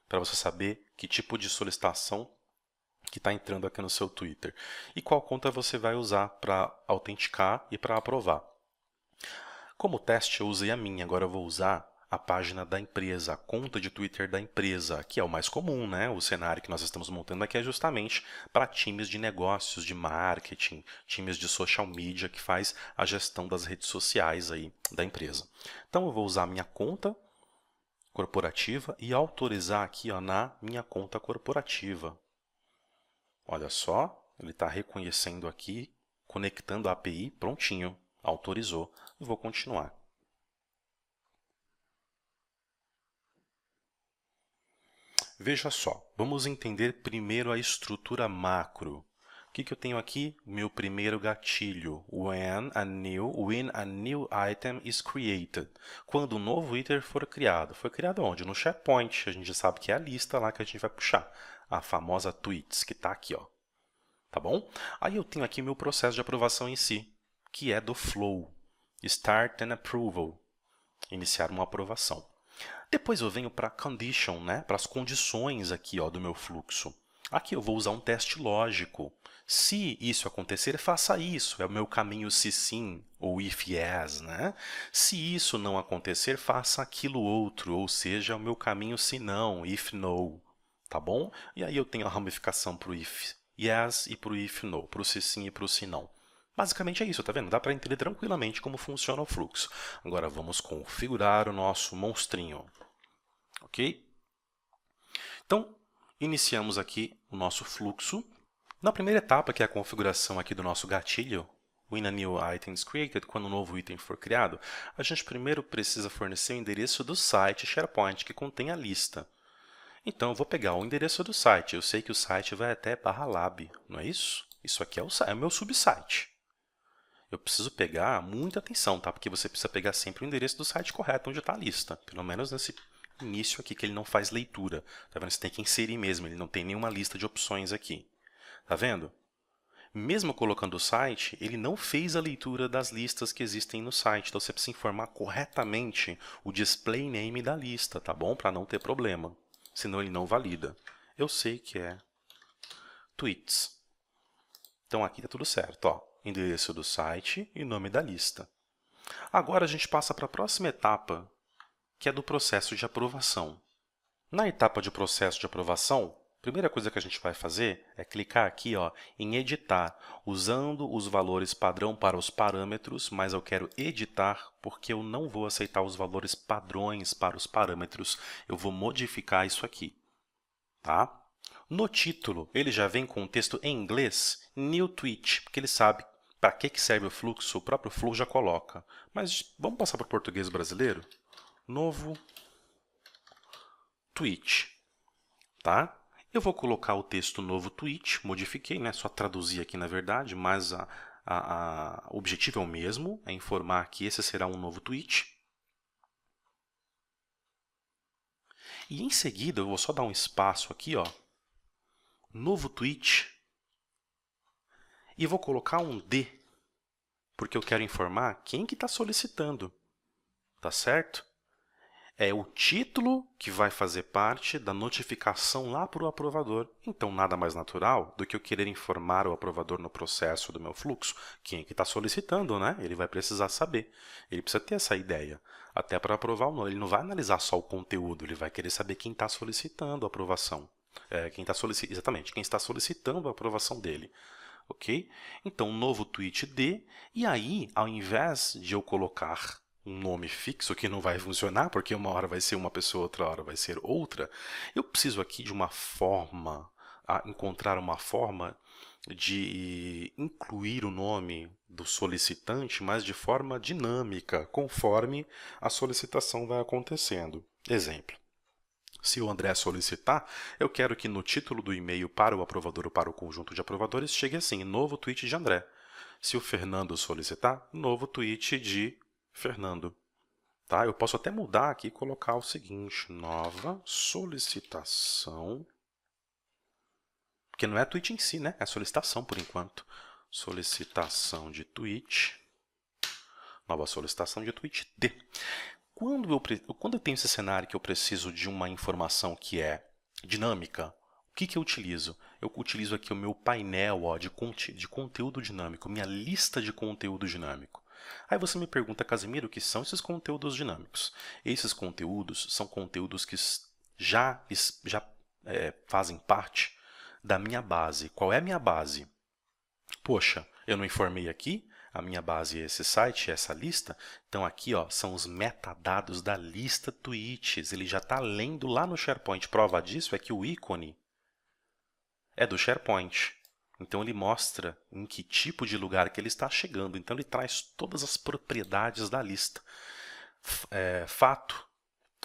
para você saber que tipo de solicitação que está entrando aqui no seu Twitter. E qual conta você vai usar para autenticar e para aprovar. Como teste eu usei a minha, agora eu vou usar a página da empresa, a conta de Twitter da empresa, que é o mais comum, né? O cenário que nós estamos montando aqui é justamente para times de negócios, de marketing, times de social media que faz a gestão das redes sociais aí da empresa. Então eu vou usar a minha conta corporativa e autorizar aqui, ó, na minha conta corporativa. Olha só, ele está reconhecendo aqui, conectando a API, prontinho, autorizou. E vou continuar. Veja só, vamos entender primeiro a estrutura macro. O que eu tenho aqui? Meu primeiro gatilho, when a new item is created. Quando um novo item for criado. Foi criado onde? No SharePoint. A gente já sabe que é a lista lá que a gente vai puxar. A famosa tweets, que está aqui, ó. Tá bom? Aí eu tenho aqui meu processo de aprovação em si, que é do flow. Start and approval. Iniciar uma aprovação. Depois eu venho para condition, né? Para as condições aqui, ó, do meu fluxo. Aqui eu vou usar um teste lógico. Se isso acontecer, faça isso. É o meu caminho se sim ou if yes, né? Se isso não acontecer, faça aquilo outro, ou seja, é o meu caminho se não, if no, tá bom? E aí eu tenho a ramificação para o if yes e para o if no, para o se sim e para o se não. Basicamente é isso, tá vendo? Dá para entender tranquilamente como funciona o fluxo. Agora vamos configurar o nosso monstrinho. Ok? Então, iniciamos aqui o nosso fluxo. Na primeira etapa, que é a configuração aqui do nosso gatilho, when a new item is created, quando um novo item for criado, a gente primeiro precisa fornecer o endereço do site SharePoint, que contém a lista. Então, eu vou pegar o endereço do site. Eu sei que o site vai até /lab, não é isso? Isso aqui é o meu subsite. Eu preciso pegar muita atenção, tá? Porque você precisa pegar sempre o endereço do site correto, onde está a lista. Pelo menos nesse início aqui, que ele não faz leitura. Tá vendo? Você tem que inserir mesmo, ele não tem nenhuma lista de opções aqui. Tá vendo? Mesmo colocando o site, ele não fez a leitura das listas que existem no site. Então, você precisa informar corretamente o display name da lista, tá bom? Para não ter problema. Senão, ele não valida. Eu sei que é tweets. Então, aqui está tudo certo, ó. Endereço do site e nome da lista. Agora, a gente passa para a próxima etapa, que é do processo de aprovação. Na etapa de processo de aprovação, a primeira coisa que a gente vai fazer é clicar aqui, ó, em editar, usando os valores padrão para os parâmetros, mas eu quero editar porque eu não vou aceitar os valores padrões para os parâmetros. Eu vou modificar isso aqui, tá? No título, ele já vem com o texto em inglês, New Tweet, porque ele sabe para que serve o fluxo, o próprio Flow já coloca. Mas vamos passar para o português brasileiro? Novo tweet, tá? Eu vou colocar o texto novo tweet, modifiquei, né? Só traduzir aqui na verdade, mas o objetivo é o mesmo, é informar que esse será um novo tweet. E em seguida, eu vou só dar um espaço aqui, ó, novo tweet, e vou colocar um D, porque eu quero informar quem que está solicitando, tá certo? É o título que vai fazer parte da notificação lá para o aprovador. Então, nada mais natural do que eu querer informar o aprovador no processo do meu fluxo. Quem é que está solicitando, né? Ele vai precisar saber. Ele precisa ter essa ideia. Até para aprovar ou não. Ele não vai analisar só o conteúdo, ele vai querer saber quem está solicitando a aprovação. Exatamente, quem está solicitando a aprovação dele. Ok? Então, novo tweet D. E aí, ao invés de eu colocar um nome fixo que não vai funcionar, porque uma hora vai ser uma pessoa, outra hora vai ser outra, eu preciso aqui de uma forma, encontrar uma forma de incluir o nome do solicitante, mas de forma dinâmica, conforme a solicitação vai acontecendo. Exemplo. Se o André solicitar, eu quero que no título do e-mail para o aprovador ou para o conjunto de aprovadores chegue assim, novo tweet de André. Se o Fernando solicitar, novo tweet de Fernando. Tá? Eu posso até mudar aqui e colocar o seguinte, nova solicitação, porque não é tweet em si, né? É solicitação por enquanto. Solicitação de tweet, nova solicitação de tweet D. Quando eu tenho esse cenário que eu preciso de uma informação que é dinâmica, o que eu utilizo? Eu utilizo aqui o meu painel, ó, de conteúdo dinâmico, minha lista de conteúdo dinâmico. Aí você me pergunta, Casimiro, o que são esses conteúdos dinâmicos? Esses conteúdos são conteúdos que já fazem parte da minha base. Qual é a minha base? Poxa, eu não informei aqui? A minha base é esse site, essa lista. Então aqui ó, são os metadados da lista tweets. Ele já está lendo lá no SharePoint. Prova disso é que o ícone é do SharePoint. Então ele mostra em que tipo de lugar que ele está chegando. Então ele traz todas as propriedades da lista. Fato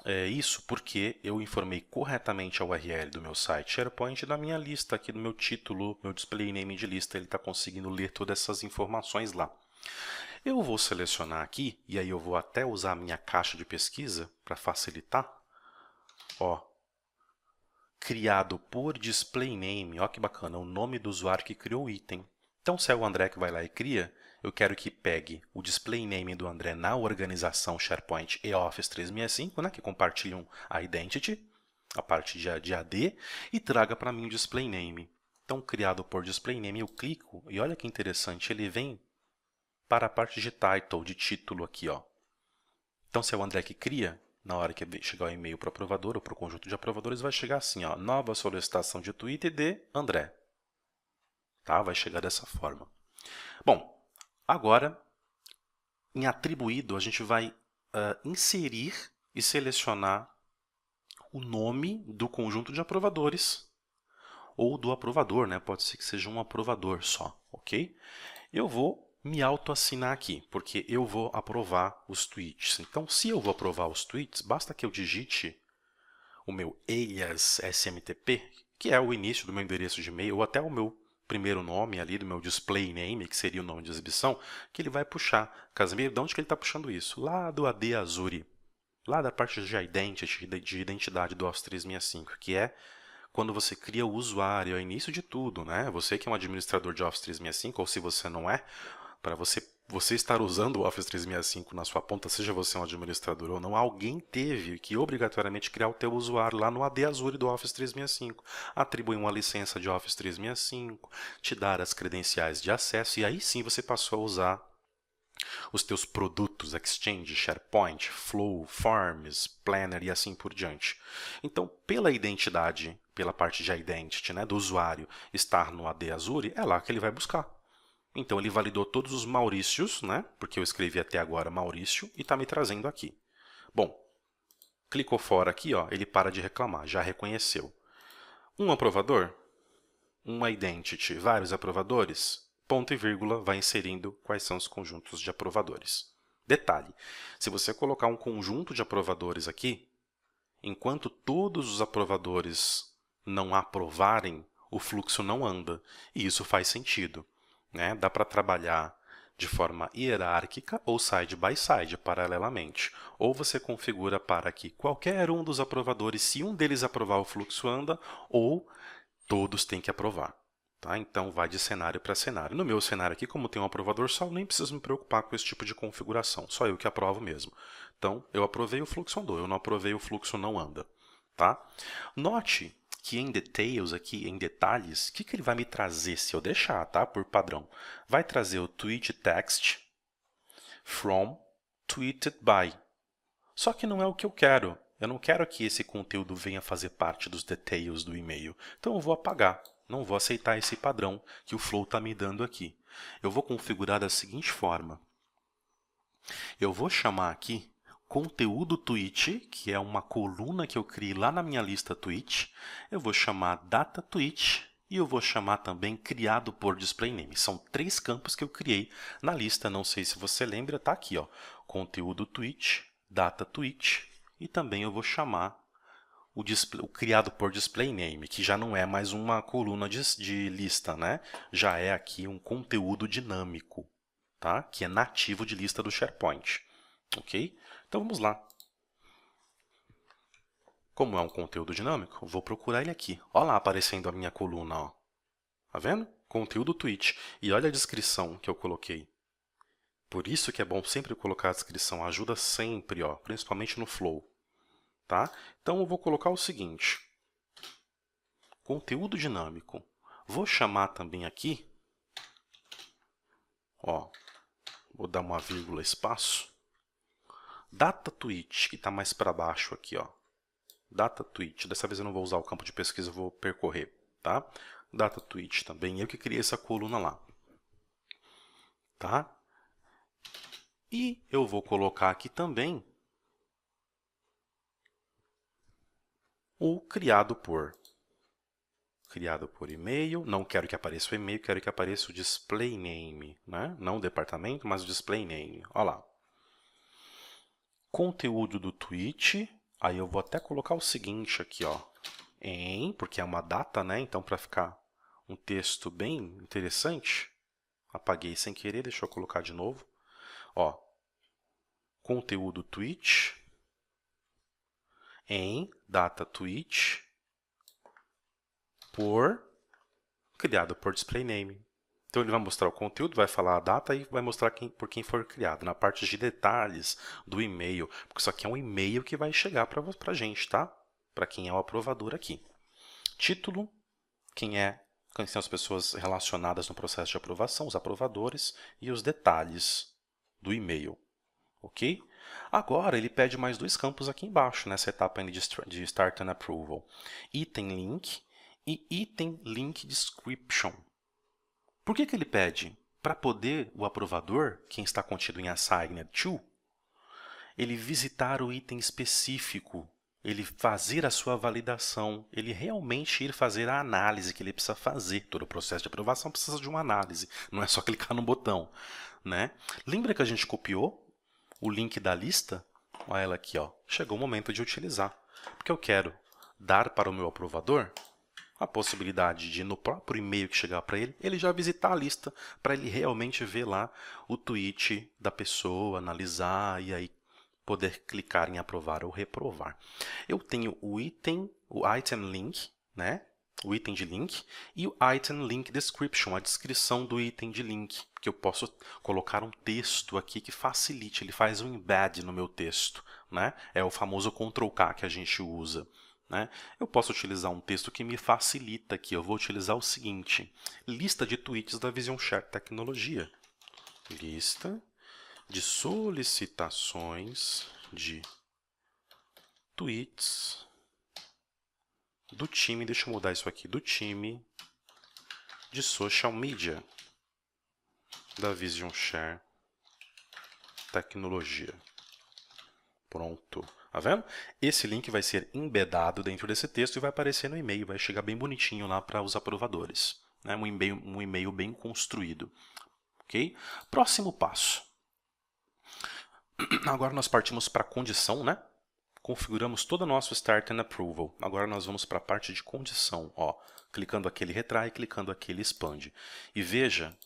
é isso porque eu informei corretamente a URL do meu site SharePoint e da minha lista aqui do meu título, meu display name de lista. Ele está conseguindo ler todas essas informações lá. Eu vou selecionar aqui, e aí eu vou até usar a minha caixa de pesquisa para facilitar. Ó, criado por display name, ó que bacana, o nome do usuário que criou o item. Então, se é o André que vai lá e cria, eu quero que pegue o display name do André na organização SharePoint e Office 365, né, que compartilham a identity, a parte de AD, e traga para mim o display name. Então, criado por display name, eu clico, e olha que interessante, ele vem para a parte de title, de título aqui, ó. Então, se é o André que cria, na hora que chegar o e-mail para o aprovador ou para o conjunto de aprovadores, vai chegar assim, ó, nova solicitação de tweet de André. Tá? Vai chegar dessa forma. Bom, agora, em atribuído, a gente vai inserir e selecionar o nome do conjunto de aprovadores ou do aprovador, né? Pode ser que seja um aprovador só, ok? Eu vou me autoassinar aqui, porque eu vou aprovar os tweets. Então, se eu vou aprovar os tweets, basta que eu digite o meu alias SMTP, que é o início do meu endereço de e-mail, ou até o meu primeiro nome ali, do meu display name, que seria o nome de exibição, que ele vai puxar. Casimiro, de onde que ele está puxando isso? Lá do AD Azure, lá da parte de identity, de identidade do Office 365, que é quando você cria o usuário, é o início de tudo, né? Você que é um administrador de Office 365, ou se você não é, para você estar usando o Office 365 na sua ponta, seja você um administrador ou não, alguém teve que obrigatoriamente criar o teu usuário lá no AD Azure do Office 365, atribuir uma licença de Office 365, te dar as credenciais de acesso, e aí sim você passou a usar os teus produtos, Exchange, SharePoint, Flow, Forms, Planner e assim por diante. Então, pela identidade, pela parte de identity, né, do usuário estar no AD Azure, é lá que ele vai buscar. Então, ele validou todos os Maurícios, né, porque eu escrevi até agora Maurício, e está me trazendo aqui. Bom, clicou fora aqui, ó, ele para de reclamar, já reconheceu. Um aprovador, uma identity, vários aprovadores, ponto e vírgula, vai inserindo quais são os conjuntos de aprovadores. Detalhe, se você colocar um conjunto de aprovadores aqui, enquanto todos os aprovadores não aprovarem, o fluxo não anda. E isso faz sentido, né? Dá para trabalhar de forma hierárquica ou side by side, paralelamente. Ou você configura para que qualquer um dos aprovadores, se um deles aprovar, o fluxo anda, ou todos têm que aprovar. Tá? Então, vai de cenário para cenário. No meu cenário aqui, como tem um aprovador só, eu nem preciso me preocupar com esse tipo de configuração. Só eu que aprovo mesmo. Então, eu aprovei, o fluxo andou. Eu não aprovei, o fluxo não anda. Tá? Note que em details, aqui em detalhes, o que ele vai me trazer se eu deixar, tá? Por padrão? Vai trazer o tweet text from tweeted by. Só que não é o que eu quero. Eu não quero que esse conteúdo venha fazer parte dos details do e-mail. Então eu vou apagar. Não vou aceitar esse padrão que o Flow está me dando aqui. Eu vou configurar da seguinte forma. Eu vou chamar aqui conteúdo tweet, que é uma coluna que eu criei lá na minha lista tweet. Eu vou chamar data tweet e eu vou chamar também criado por display name. São 3 campos que eu criei na lista. Não sei se você lembra, está aqui, ó. Conteúdo tweet, data tweet e também eu vou chamar o criado por display name, que já não é mais uma coluna de lista, né? Já é aqui um conteúdo dinâmico, tá? Que é nativo de lista do SharePoint. Ok? Então vamos lá. Como é um conteúdo dinâmico, vou procurar ele aqui. Olha lá aparecendo a minha coluna, ó. Tá vendo? Conteúdo tweet. E olha a descrição que eu coloquei. Por isso que é bom sempre colocar a descrição, ajuda sempre, ó, principalmente no Flow. Tá? Então eu vou colocar o seguinte, conteúdo dinâmico. Vou chamar também aqui, ó, vou dar uma vírgula espaço. Data tweet, que está mais para baixo aqui, ó. Data tweet, dessa vez eu não vou usar o campo de pesquisa, eu vou percorrer, tá? Data tweet também, eu que criei essa coluna lá, tá? E eu vou colocar aqui também o criado por e-mail. Não quero que apareça o e-mail, quero que apareça o display name, né? Não o departamento, mas o display name. Olha lá. Conteúdo do tweet. Aí eu vou até colocar o seguinte aqui, ó. Porque é uma data, né? Então, para ficar um texto bem interessante, apaguei sem querer, deixa eu colocar de novo. Ó, conteúdo tweet em data tweet criado por display name. Então ele vai mostrar o conteúdo, vai falar a data e vai mostrar por quem for criado, na parte de detalhes do e-mail, porque isso aqui é um e-mail que vai chegar para a gente, tá? Para quem é o aprovador aqui. Título, quem são as pessoas relacionadas no processo de aprovação, os aprovadores e os detalhes do e-mail, ok? Agora ele pede mais dois campos aqui embaixo, nessa etapa de Start and Approval. Item Link e Item Link Description. Por que ele pede? Para poder o aprovador, quem está contido em Assigned To, ele visitar o item específico, ele fazer a sua validação, ele realmente ir fazer a análise que ele precisa fazer. Todo o processo de aprovação precisa de uma análise, não é só clicar no botão, né? Lembra que a gente copiou o link da lista? Olha ela aqui, ó. Chegou o momento de utilizar, porque eu quero dar para o meu aprovador a possibilidade de, no próprio e-mail que chegar para ele já visitar a lista para ele realmente ver lá o tweet da pessoa, analisar e aí poder clicar em aprovar ou reprovar. Eu tenho o item link, né? O item de link e o item link description, a descrição do item de link, que eu posso colocar um texto aqui que facilite, ele faz um embed no meu texto, né? É o famoso Ctrl+K que a gente usa. Né? Eu posso utilizar um texto que me facilita aqui. Eu vou utilizar o seguinte: lista de tweets da Vision Share Tecnologia. Lista de solicitações de tweets do time, deixa eu mudar isso aqui, do time de social media da Vision Share Tecnologia. Pronto. Tá vendo? Esse link vai ser embedado dentro desse texto e vai aparecer no e-mail, vai chegar bem bonitinho lá para os aprovadores. Né? Um e-mail bem construído. Ok? Próximo passo. Agora nós partimos para a condição, né? Configuramos todo o nosso Start and Approval. Agora nós vamos para a parte de condição. Ó, clicando aqui ele retrai, clicando aqui ele expande. E veja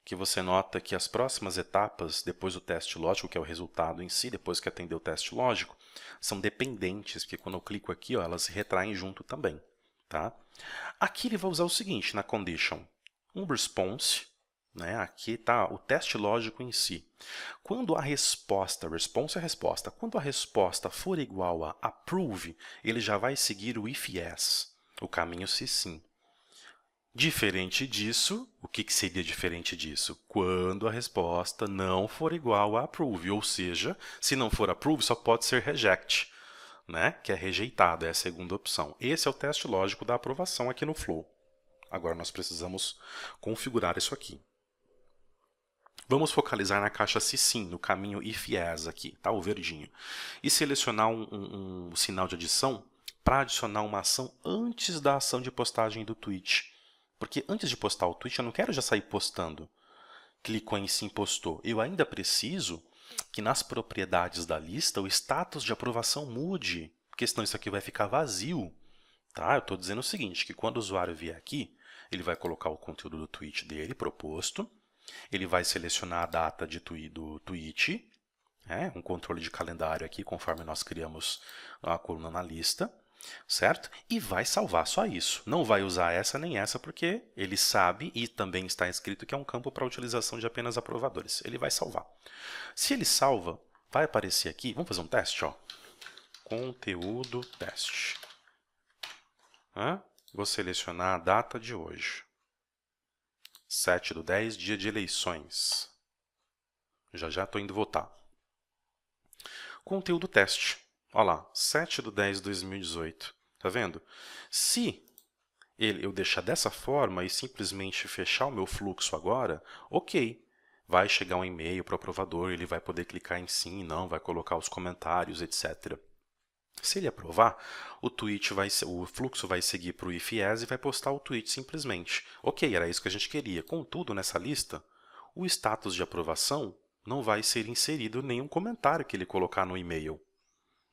que você nota que as próximas etapas, depois do teste lógico, que é o resultado em si, depois que atender o teste lógico, são dependentes, porque quando eu clico aqui, ó, elas se retraem junto também. Tá? Aqui ele vai usar o seguinte, na condition, um response, né? Aqui está o teste lógico em si. Quando a resposta, response é a resposta, quando a resposta for igual a approve, ele já vai seguir o if yes, o caminho se sim. Diferente disso, o que seria diferente disso? Quando a resposta não for igual a approve, ou seja, se não for approve, só pode ser reject, né? Que é rejeitado, é a segunda opção. Esse é o teste lógico da aprovação aqui no Flow. Agora nós precisamos configurar isso aqui. Vamos focalizar na caixa se sim, no caminho if yes aqui, tá? O verdinho. E selecionar um sinal de adição para adicionar uma ação antes da ação de postagem do tweet. Porque antes de postar o tweet, eu não quero já sair postando. Clicou em sim, postou. Eu ainda preciso que nas propriedades da lista o status de aprovação mude, porque senão isso aqui vai ficar vazio. Tá? Eu estou dizendo o seguinte, que quando o usuário vier aqui, ele vai colocar o conteúdo do tweet dele proposto, ele vai selecionar a data do tweet, um controle de calendário aqui, conforme nós criamos a coluna na lista, certo? E vai salvar só isso. Não vai usar essa nem essa, porque ele sabe, e também está escrito que é um campo para utilização de apenas aprovadores. Ele vai salvar. Se ele salva, vai aparecer aqui, vamos fazer um teste, ó. Conteúdo teste. Vou selecionar a data de hoje. 7/10, dia de eleições. Já já estou indo votar. Conteúdo teste. Olha lá, 7/10/2018. Tá vendo? Se eu deixar dessa forma e simplesmente fechar o meu fluxo agora, ok. Vai chegar um e-mail para o aprovador, ele vai poder clicar em sim, não, vai colocar os comentários, etc. Se ele aprovar, o fluxo vai seguir para o if-else e vai postar o tweet simplesmente. Ok, era isso que a gente queria. Contudo, nessa lista, o status de aprovação não vai ser inserido nenhum comentário que ele colocar no e-mail.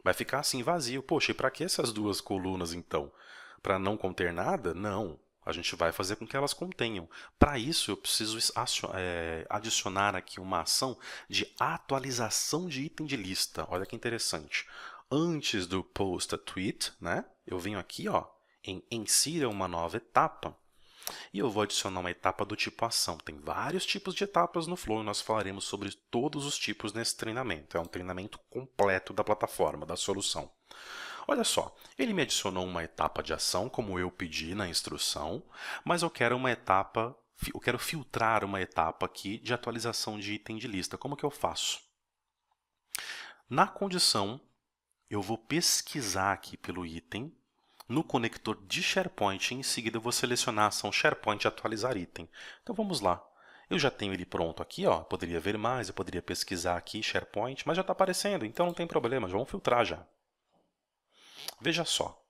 Vai ficar assim vazio. Poxa, e para que essas duas colunas então? Para não conter nada? Não. A gente vai fazer com que elas contenham. Para isso, eu preciso adicionar aqui uma ação de atualização de item de lista. Olha que interessante. Antes do post a tweet, né, eu venho aqui em insira uma nova etapa e eu vou adicionar uma etapa do tipo ação. Tem vários tipos de etapas no Flow e nós falaremos sobre todos os tipos nesse treinamento. É um treinamento completo da plataforma, da solução. Olha só, ele me adicionou uma etapa de ação, como eu pedi na instrução, mas eu quero filtrar uma etapa aqui de atualização de item de lista. Como que eu faço? Na condição, eu vou pesquisar aqui pelo item, no conector de SharePoint, e em seguida eu vou selecionar a ação SharePoint atualizar item. Então vamos lá. Eu já tenho ele pronto aqui, ó. Poderia ver mais, eu poderia pesquisar aqui SharePoint, mas já está aparecendo, então não tem problema, já vamos filtrar já. Veja só.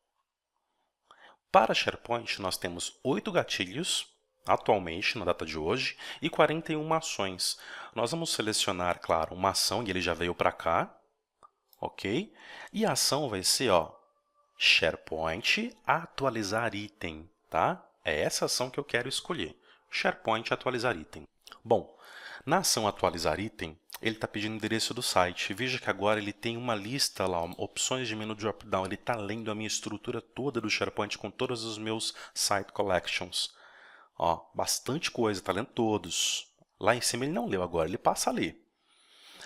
Para SharePoint, nós temos 8 gatilhos, atualmente, na data de hoje, e 41 ações. Nós vamos selecionar, claro, uma ação, e ele já veio para cá, ok? E a ação vai ser, SharePoint atualizar item, tá? É essa ação que eu quero escolher. SharePoint atualizar item. Bom, na ação atualizar item, ele está pedindo o endereço do site. Veja que agora ele tem uma lista lá, opções de menu drop-down. Ele está lendo a minha estrutura toda do SharePoint com todos os meus site collections. Ó, bastante coisa, está lendo todos. Lá em cima ele não leu agora, ele passa a ler.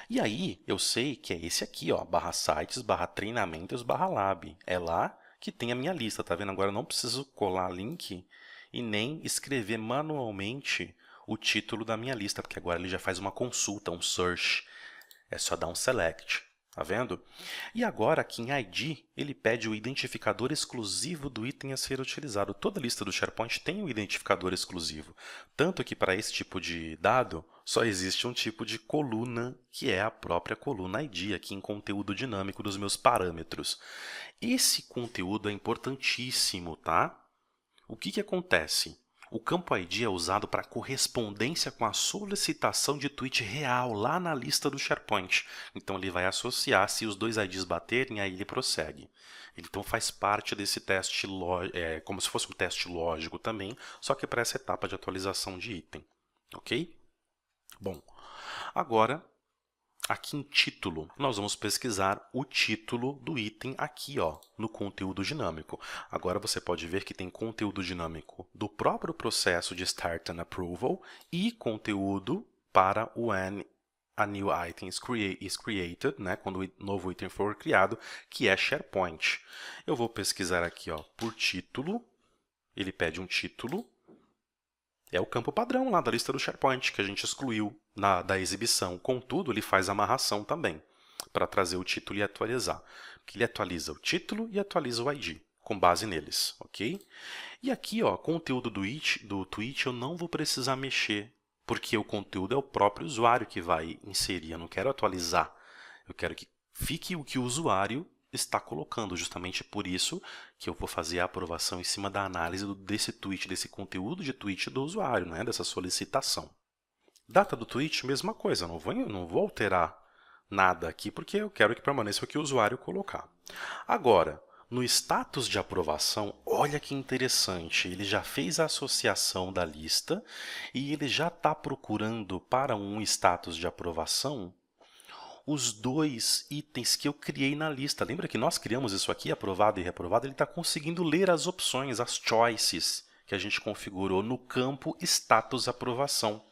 E aí, eu sei que é esse aqui, /sites, /treinamentos, /lab. É lá que tem a minha lista, tá vendo? Agora eu não preciso colar link e nem escrever manualmente o título da minha lista, porque agora ele já faz uma consulta, um search. É só dar um select, tá vendo? E agora aqui em ID, ele pede o identificador exclusivo do item a ser utilizado. Toda lista do SharePoint tem um identificador exclusivo. Tanto que para esse tipo de dado, só existe um tipo de coluna, que é a própria coluna ID, aqui em conteúdo dinâmico dos meus parâmetros. Esse conteúdo é importantíssimo, tá? O que acontece? O campo ID é usado para correspondência com a solicitação de tweet real lá na lista do SharePoint. Então ele vai associar, se os dois IDs baterem, aí ele prossegue. Ele então faz parte desse teste, como se fosse um teste lógico também, só que para essa etapa de atualização de item. Ok? Bom, agora aqui em título, nós vamos pesquisar o título do item aqui, no conteúdo dinâmico. Agora você pode ver que tem conteúdo dinâmico do próprio processo de Start and Approval e conteúdo para o when a new item is created, né, quando o novo item for criado, que é SharePoint. Eu vou pesquisar aqui, por título. Ele pede um título. É o campo padrão lá da lista do SharePoint, que a gente excluiu da exibição. Contudo, ele faz amarração também, para trazer o título e atualizar. Porque ele atualiza o título e atualiza o ID, com base neles, ok? E aqui, conteúdo do tweet eu não vou precisar mexer, porque o conteúdo é o próprio usuário que vai inserir. Eu não quero atualizar. Eu quero que fique o que o usuário está colocando, justamente por isso que eu vou fazer a aprovação em cima da análise desse tweet, desse conteúdo de tweet do usuário, né, dessa solicitação. Data do tweet, mesma coisa, não vou alterar nada aqui porque eu quero que permaneça o que o usuário colocar. Agora, no status de aprovação, olha que interessante, ele já fez a associação da lista e ele já está procurando para um status de aprovação os dois itens que eu criei na lista. Lembra que nós criamos isso aqui, aprovado e reprovado? Ele está conseguindo ler as opções, as choices que a gente configurou no campo status aprovação.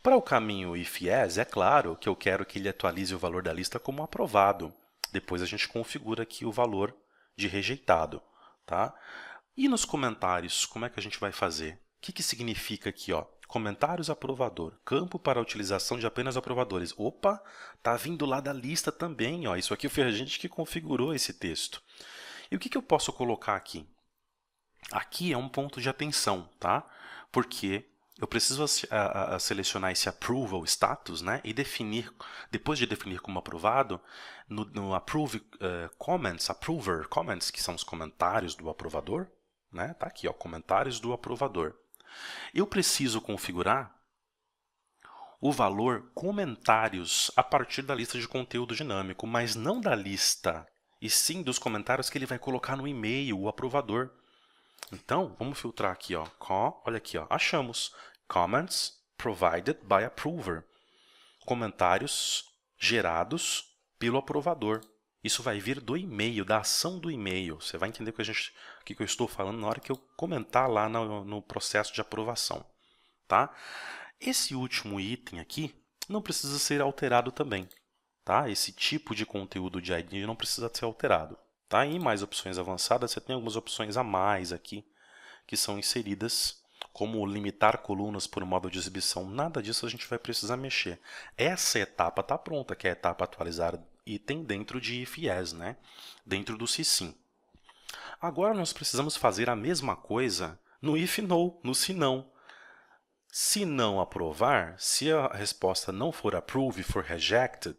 Para o caminho if-else, é claro que eu quero que ele atualize o valor da lista como aprovado. Depois a gente configura aqui o valor de rejeitado, tá? E nos comentários, como é que a gente vai fazer? O que significa aqui, Comentários aprovador. Campo para utilização de apenas aprovadores. Opa, tá vindo lá da lista também, ó. Isso aqui foi a gente que configurou esse texto. E o que eu posso colocar aqui? Aqui é um ponto de atenção, tá? Porque eu preciso selecionar esse approval status, né? E definir, depois de definir como aprovado, no approve comments, approver comments, que são os comentários do aprovador, né? Tá aqui, ó, comentários do aprovador. Eu preciso configurar o valor comentários a partir da lista de conteúdo dinâmico, mas não da lista, e sim dos comentários que ele vai colocar no e-mail, o aprovador. Então, vamos filtrar aqui, ó. Olha aqui, ó. Achamos comments provided by approver. Comentários gerados pelo aprovador. Isso vai vir do e-mail, da ação do e-mail. Você vai entender o que eu estou falando na hora que eu comentar lá no processo de aprovação. Tá? Esse último item aqui não precisa ser alterado também. Tá? Esse tipo de conteúdo de ID não precisa ser alterado. Tá? Em mais opções avançadas, você tem algumas opções a mais aqui que são inseridas, como limitar colunas por modo de exibição. Nada disso a gente vai precisar mexer. Essa etapa está pronta, que é a etapa atualizar item dentro de if-yes, né? Dentro do se-sim. Agora nós precisamos fazer a mesma coisa no if-no, no se-não. Se não aprovar, se a resposta não for approve e for rejected,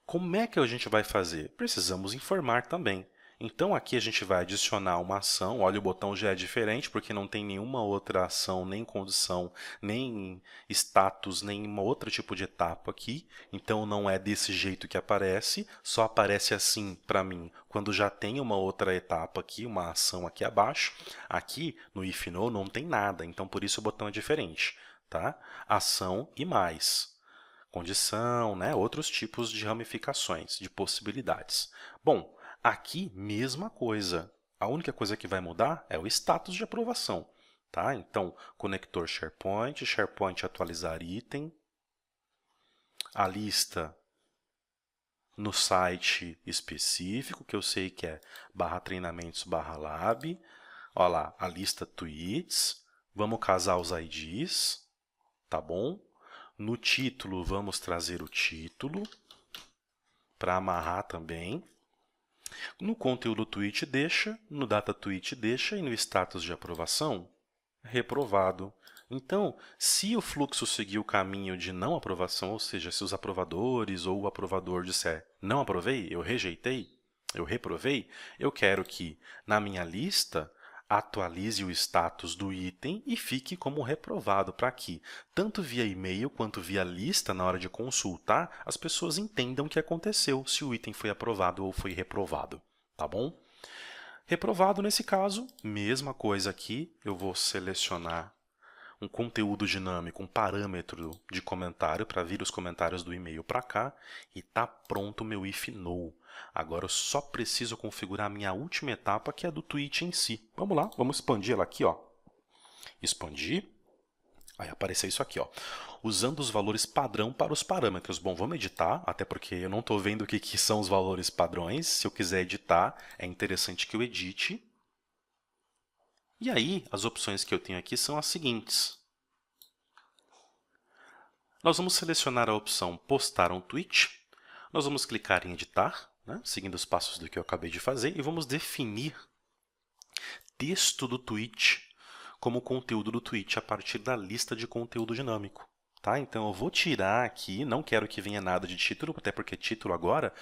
como é que a gente vai fazer? Precisamos informar também. Então aqui a gente vai adicionar uma ação. Olha, o botão já é diferente porque não tem nenhuma outra ação, nem condição, nem status, nenhuma outro tipo de etapa aqui. Então não é desse jeito que aparece, só aparece assim para mim quando já tem uma outra etapa aqui, uma ação aqui abaixo. Aqui no if no não tem nada, então por isso o botão é diferente, tá? Ação e mais. Condição, né? Outros tipos de ramificações, de possibilidades. Bom, aqui, mesma coisa. A única coisa que vai mudar é o status de aprovação. Tá? Então, conector SharePoint, SharePoint atualizar item, a lista no site específico, que eu sei que é /treinamentos/lab. Olha lá, a lista tweets. Vamos casar os IDs, tá bom? No título, vamos trazer o título para amarrar também. No conteúdo tweet deixa, no data tweet deixa e no status de aprovação, reprovado. Então, se o fluxo seguir o caminho de não aprovação, ou seja, se os aprovadores ou o aprovador disser não aprovei, eu rejeitei, eu reprovei, eu quero que na minha lista atualize o status do item e fique como reprovado para que, tanto via e-mail quanto via lista, na hora de consultar, as pessoas entendam o que aconteceu, se o item foi aprovado ou foi reprovado, tá bom? Reprovado nesse caso, mesma coisa aqui, eu vou selecionar um conteúdo dinâmico, um parâmetro de comentário para vir os comentários do e-mail para cá e está pronto o meu if no. Agora eu só preciso configurar a minha última etapa, que é a do tweet em si. Vamos lá, vamos expandir ela aqui, ó. Expandir. Aí apareceu isso aqui, ó. Usando os valores padrão para os parâmetros. Bom, vamos editar, até porque eu não estou vendo o que são os valores padrões. Se eu quiser editar, é interessante que eu edite. E aí, as opções que eu tenho aqui são as seguintes. Nós vamos selecionar a opção postar um tweet. Nós vamos clicar em editar, né, seguindo os passos do que eu acabei de fazer, e vamos definir texto do tweet como conteúdo do tweet a partir da lista de conteúdo dinâmico. Tá? Então eu vou tirar aqui, não quero que venha nada de título, até porque título agora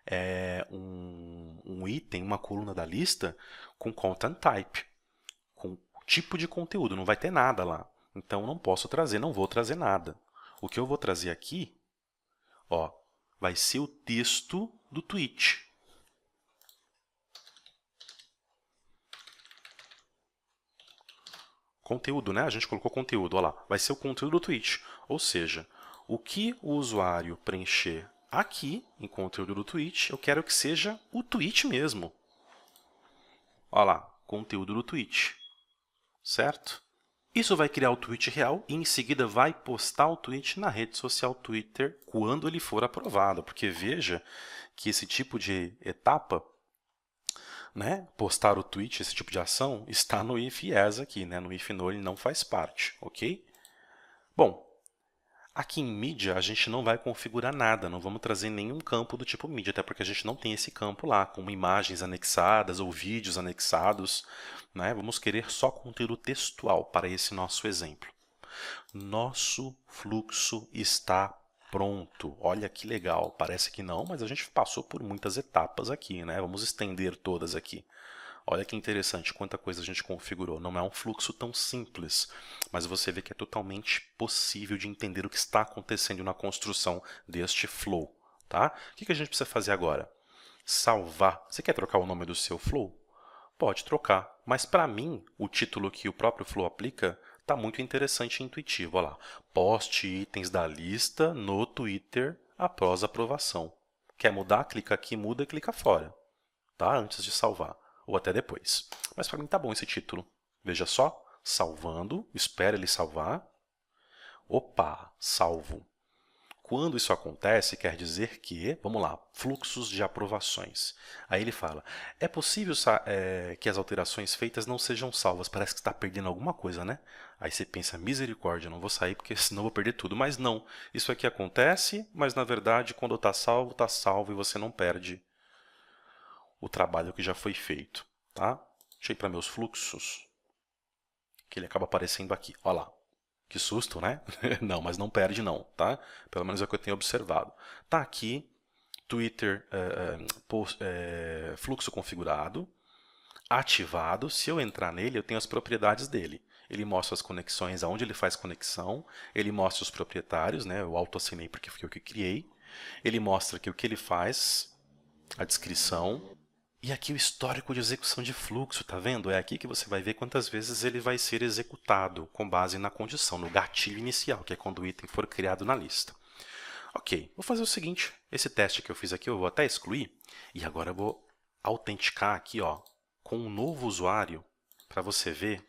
é um item, uma coluna da lista com content type, com tipo de conteúdo, não vai ter nada lá. Então não posso trazer, não vou trazer nada. O que eu vou trazer aqui, ó, vai ser o texto do tweet. Conteúdo, né? A gente colocou conteúdo, olha lá. Vai ser o conteúdo do tweet. Ou seja, o que o usuário preencher aqui, em conteúdo do tweet, eu quero que seja o tweet mesmo. Olha lá, conteúdo do tweet. Certo? Isso vai criar o tweet real e em seguida vai postar o tweet na rede social Twitter quando ele for aprovado. Porque veja que esse tipo de etapa, né, postar o tweet, esse tipo de ação, está no if-yes aqui, né? No if no ele não faz parte, ok? Bom, aqui em mídia a gente não vai configurar nada, não vamos trazer nenhum campo do tipo mídia, até porque a gente não tem esse campo lá, com imagens anexadas ou vídeos anexados, né? Vamos querer só conteúdo textual para esse nosso exemplo. Nosso fluxo está pronto. Olha que legal, parece que não, mas a gente passou por muitas etapas aqui, né? Vamos estender todas aqui. Olha que interessante, quanta coisa a gente configurou. Não é um fluxo tão simples, mas você vê que é totalmente possível de entender o que está acontecendo na construção deste flow. Tá? O que a gente precisa fazer agora? Salvar. Você quer trocar o nome do seu flow? Pode trocar, mas para mim, o título que o próprio Flow aplica está muito interessante e intuitivo. Olha lá, poste itens da lista no Twitter após aprovação. Quer mudar? Clica aqui, muda e clica fora, tá? Antes de salvar, ou até depois. Mas para mim tá bom esse título. Veja só, salvando, espera ele salvar. Opa, salvo. Quando isso acontece, quer dizer que, vamos lá, fluxos de aprovações. Aí ele fala, é possível que as alterações feitas não sejam salvas, parece que está perdendo alguma coisa, né? Aí você pensa, misericórdia, não vou sair porque senão eu vou perder tudo. Mas não, isso aqui acontece, mas na verdade quando está salvo e você não perde o trabalho que já foi feito, tá? Deixa eu ir para meus fluxos, que ele acaba aparecendo aqui, olha lá. Que susto, né? Não, mas não perde não, tá? Pelo menos é o que eu tenho observado. Tá aqui, Twitter, fluxo configurado, ativado. Se eu entrar nele, eu tenho as propriedades dele. Ele mostra as conexões, aonde ele faz conexão. Ele mostra os proprietários, né? Eu auto-assinei porque foi eu que criei. Ele mostra aqui o que ele faz, a descrição. E aqui o histórico de execução de fluxo, tá vendo? É aqui que você vai ver quantas vezes ele vai ser executado com base na condição, no gatilho inicial, que é quando o item for criado na lista. Ok, vou fazer o seguinte, esse teste que eu fiz aqui eu vou até excluir, e agora eu vou autenticar aqui ó, com um novo usuário, para você ver.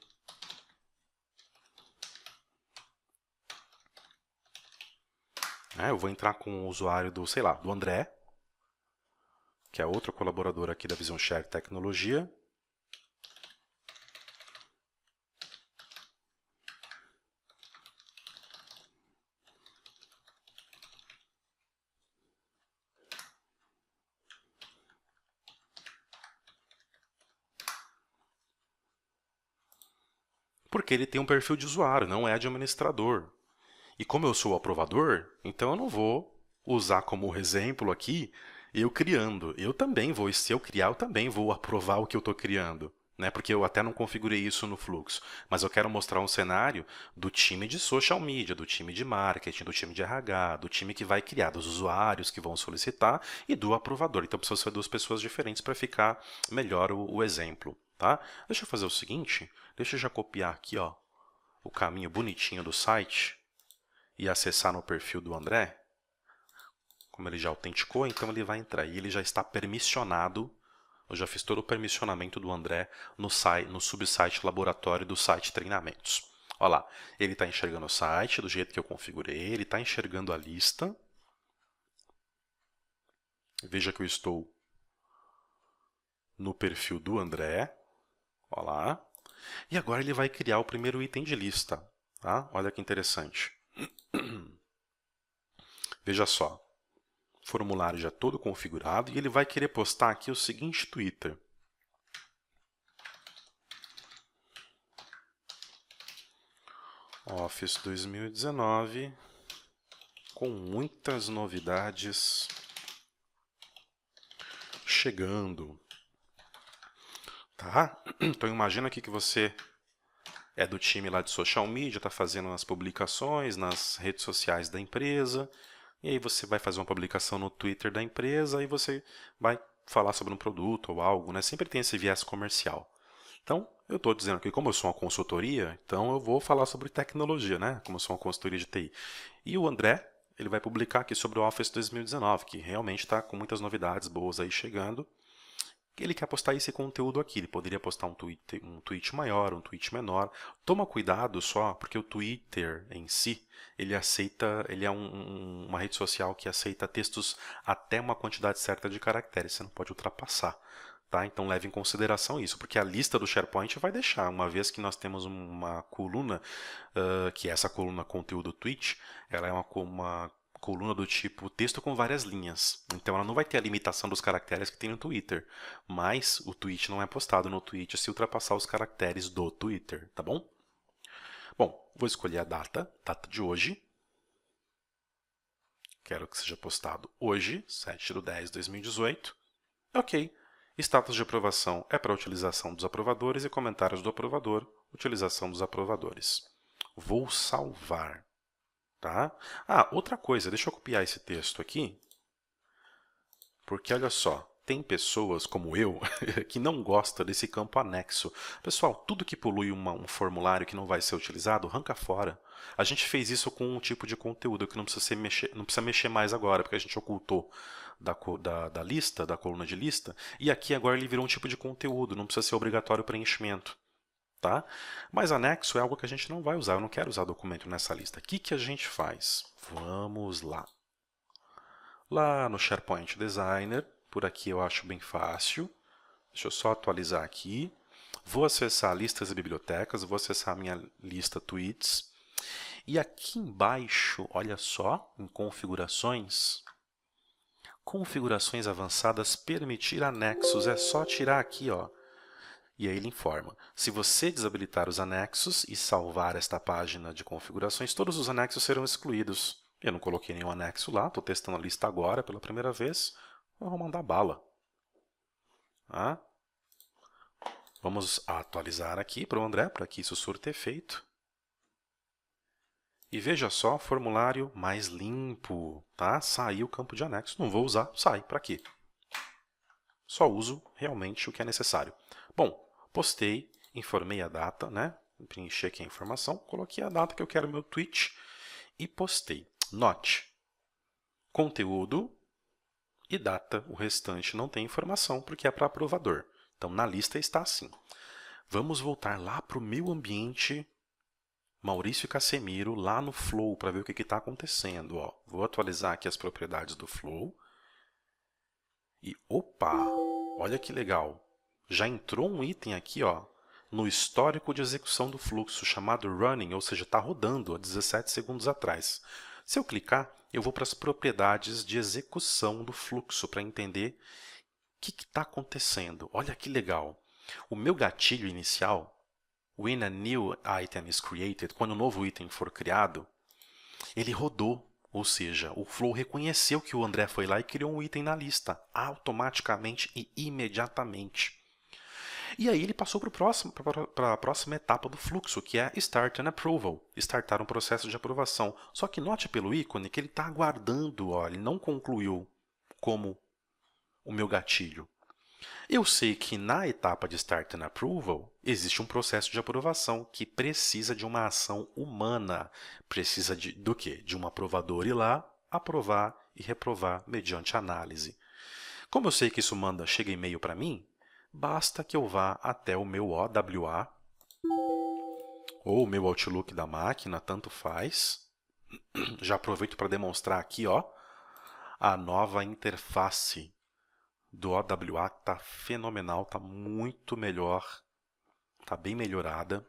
Eu vou entrar com o usuário do, sei lá, do André, que é outro colaborador aqui da Vision Share Tecnologia. Porque ele tem um perfil de usuário, não é administrador. E como eu sou o aprovador, então eu não vou usar como exemplo aqui eu criando. Eu também vou, se eu criar, eu também vou aprovar o que eu estou criando. Né? Porque eu até não configurei isso no fluxo. Mas eu quero mostrar um cenário do time de social media, do time de marketing, do time de RH, do time que vai criar, dos usuários que vão solicitar e do aprovador. Então precisam ser duas pessoas diferentes para ficar melhor o exemplo. Tá? Deixa eu fazer o seguinte, deixa eu já copiar aqui ó, o caminho bonitinho do site e acessar no perfil do André. Como ele já autenticou, então ele vai entrar. E ele já está permissionado. Eu já fiz todo o permissionamento do André no subsite laboratório do site treinamentos. Olha lá, ele está enxergando o site do jeito que eu configurei, ele está enxergando a lista. Veja que eu estou no perfil do André. Olha lá. E agora ele vai criar o primeiro item de lista. Tá? Olha que interessante. Veja só. Formulário já todo configurado e ele vai querer postar aqui o seguinte Twitter. Office 2019 com muitas novidades chegando. Tá? Então imagina aqui que você é do time lá de social media, está fazendo as publicações nas redes sociais da empresa, e aí você vai fazer uma publicação no Twitter da empresa e você vai falar sobre um produto ou algo, né? Sempre tem esse viés comercial. Então, eu estou dizendo que como eu sou uma consultoria, então eu vou falar sobre tecnologia, né? Como eu sou uma consultoria de TI. E o André, ele vai publicar aqui sobre o Office 2019, que realmente está com muitas novidades boas aí chegando. Ele quer postar esse conteúdo aqui, ele poderia postar um tweet maior, um tweet menor. Toma cuidado só, porque o Twitter em si, ele é uma rede social que aceita textos até uma quantidade certa de caracteres, você não pode ultrapassar. Tá? Então leve em consideração isso, porque a lista do SharePoint vai deixar, uma vez que nós temos uma coluna, que é essa coluna conteúdo tweet, ela é uma coluna do tipo texto com várias linhas. Então ela não vai ter a limitação dos caracteres que tem no Twitter, mas o tweet não é postado no tweet se ultrapassar os caracteres do Twitter, tá bom? Bom, vou escolher a data de hoje. Quero que seja postado hoje, 7/10/2018. Ok. Status de aprovação é para utilização dos aprovadores e comentários do aprovador, utilização dos aprovadores. Vou salvar. Tá? Ah, outra coisa, deixa eu copiar esse texto aqui, porque olha só, tem pessoas como eu que não gostam desse campo anexo. Pessoal, tudo que polui um formulário que não vai ser utilizado, arranca fora. A gente fez isso com um tipo de conteúdo que não precisa mexer mais agora, porque a gente ocultou da lista, da coluna de lista, e aqui agora ele virou um tipo de conteúdo, não precisa ser obrigatório preenchimento. Tá? Mas anexo é algo que a gente não vai usar, eu não quero usar documento nessa lista. O que a gente faz? Vamos lá. Lá no SharePoint Designer, por aqui eu acho bem fácil. Deixa eu só atualizar aqui. Vou acessar listas e bibliotecas, vou acessar a minha lista tweets. E aqui embaixo, olha só, em configurações, configurações avançadas, permitir anexos, é só tirar aqui, ó. E aí ele informa, se você desabilitar os anexos e salvar esta página de configurações, todos os anexos serão excluídos. Eu não coloquei nenhum anexo lá, estou testando a lista agora pela primeira vez, eu vou mandar bala. Tá? Vamos atualizar aqui para o André, para que isso surta efeito. E veja só, formulário mais limpo, tá? Saiu o campo de anexo, não vou usar, sai, para quê? Só uso realmente o que é necessário. Bom, postei, informei a data, né? Preenchi aqui a informação, coloquei a data que eu quero no meu tweet e postei. Note, conteúdo e data, o restante não tem informação porque é para aprovador. Então na lista está assim. Vamos voltar lá para o meu ambiente Maurício Casemiro, lá no Flow, para ver o que está acontecendo. Ó. Vou atualizar aqui as propriedades do Flow. E opa, olha que legal. Já entrou um item aqui, ó, no histórico de execução do fluxo, chamado running, ou seja, está rodando há 17 segundos atrás. Se eu clicar, eu vou para as propriedades de execução do fluxo para entender o que está acontecendo. Olha que legal. O meu gatilho inicial, when a new item is created, quando um novo item for criado, ele rodou. Ou seja, o Flow reconheceu que o André foi lá e criou um item na lista, automaticamente e imediatamente. E aí ele passou para a próxima etapa do fluxo, que é Start an Approval, startar um processo de aprovação. Só que note pelo ícone que ele está aguardando, ó, ele não concluiu como o meu gatilho. Eu sei que na etapa de Start an Approval existe um processo de aprovação que precisa de uma ação humana. Precisa do quê? De um aprovador ir lá, aprovar e reprovar mediante análise. Como eu sei que isso chega e-mail para mim, basta que eu vá até o meu OWA ou o meu Outlook da máquina, tanto faz. Já aproveito para demonstrar aqui, ó, a nova interface do OWA está fenomenal, está muito melhor, está bem melhorada.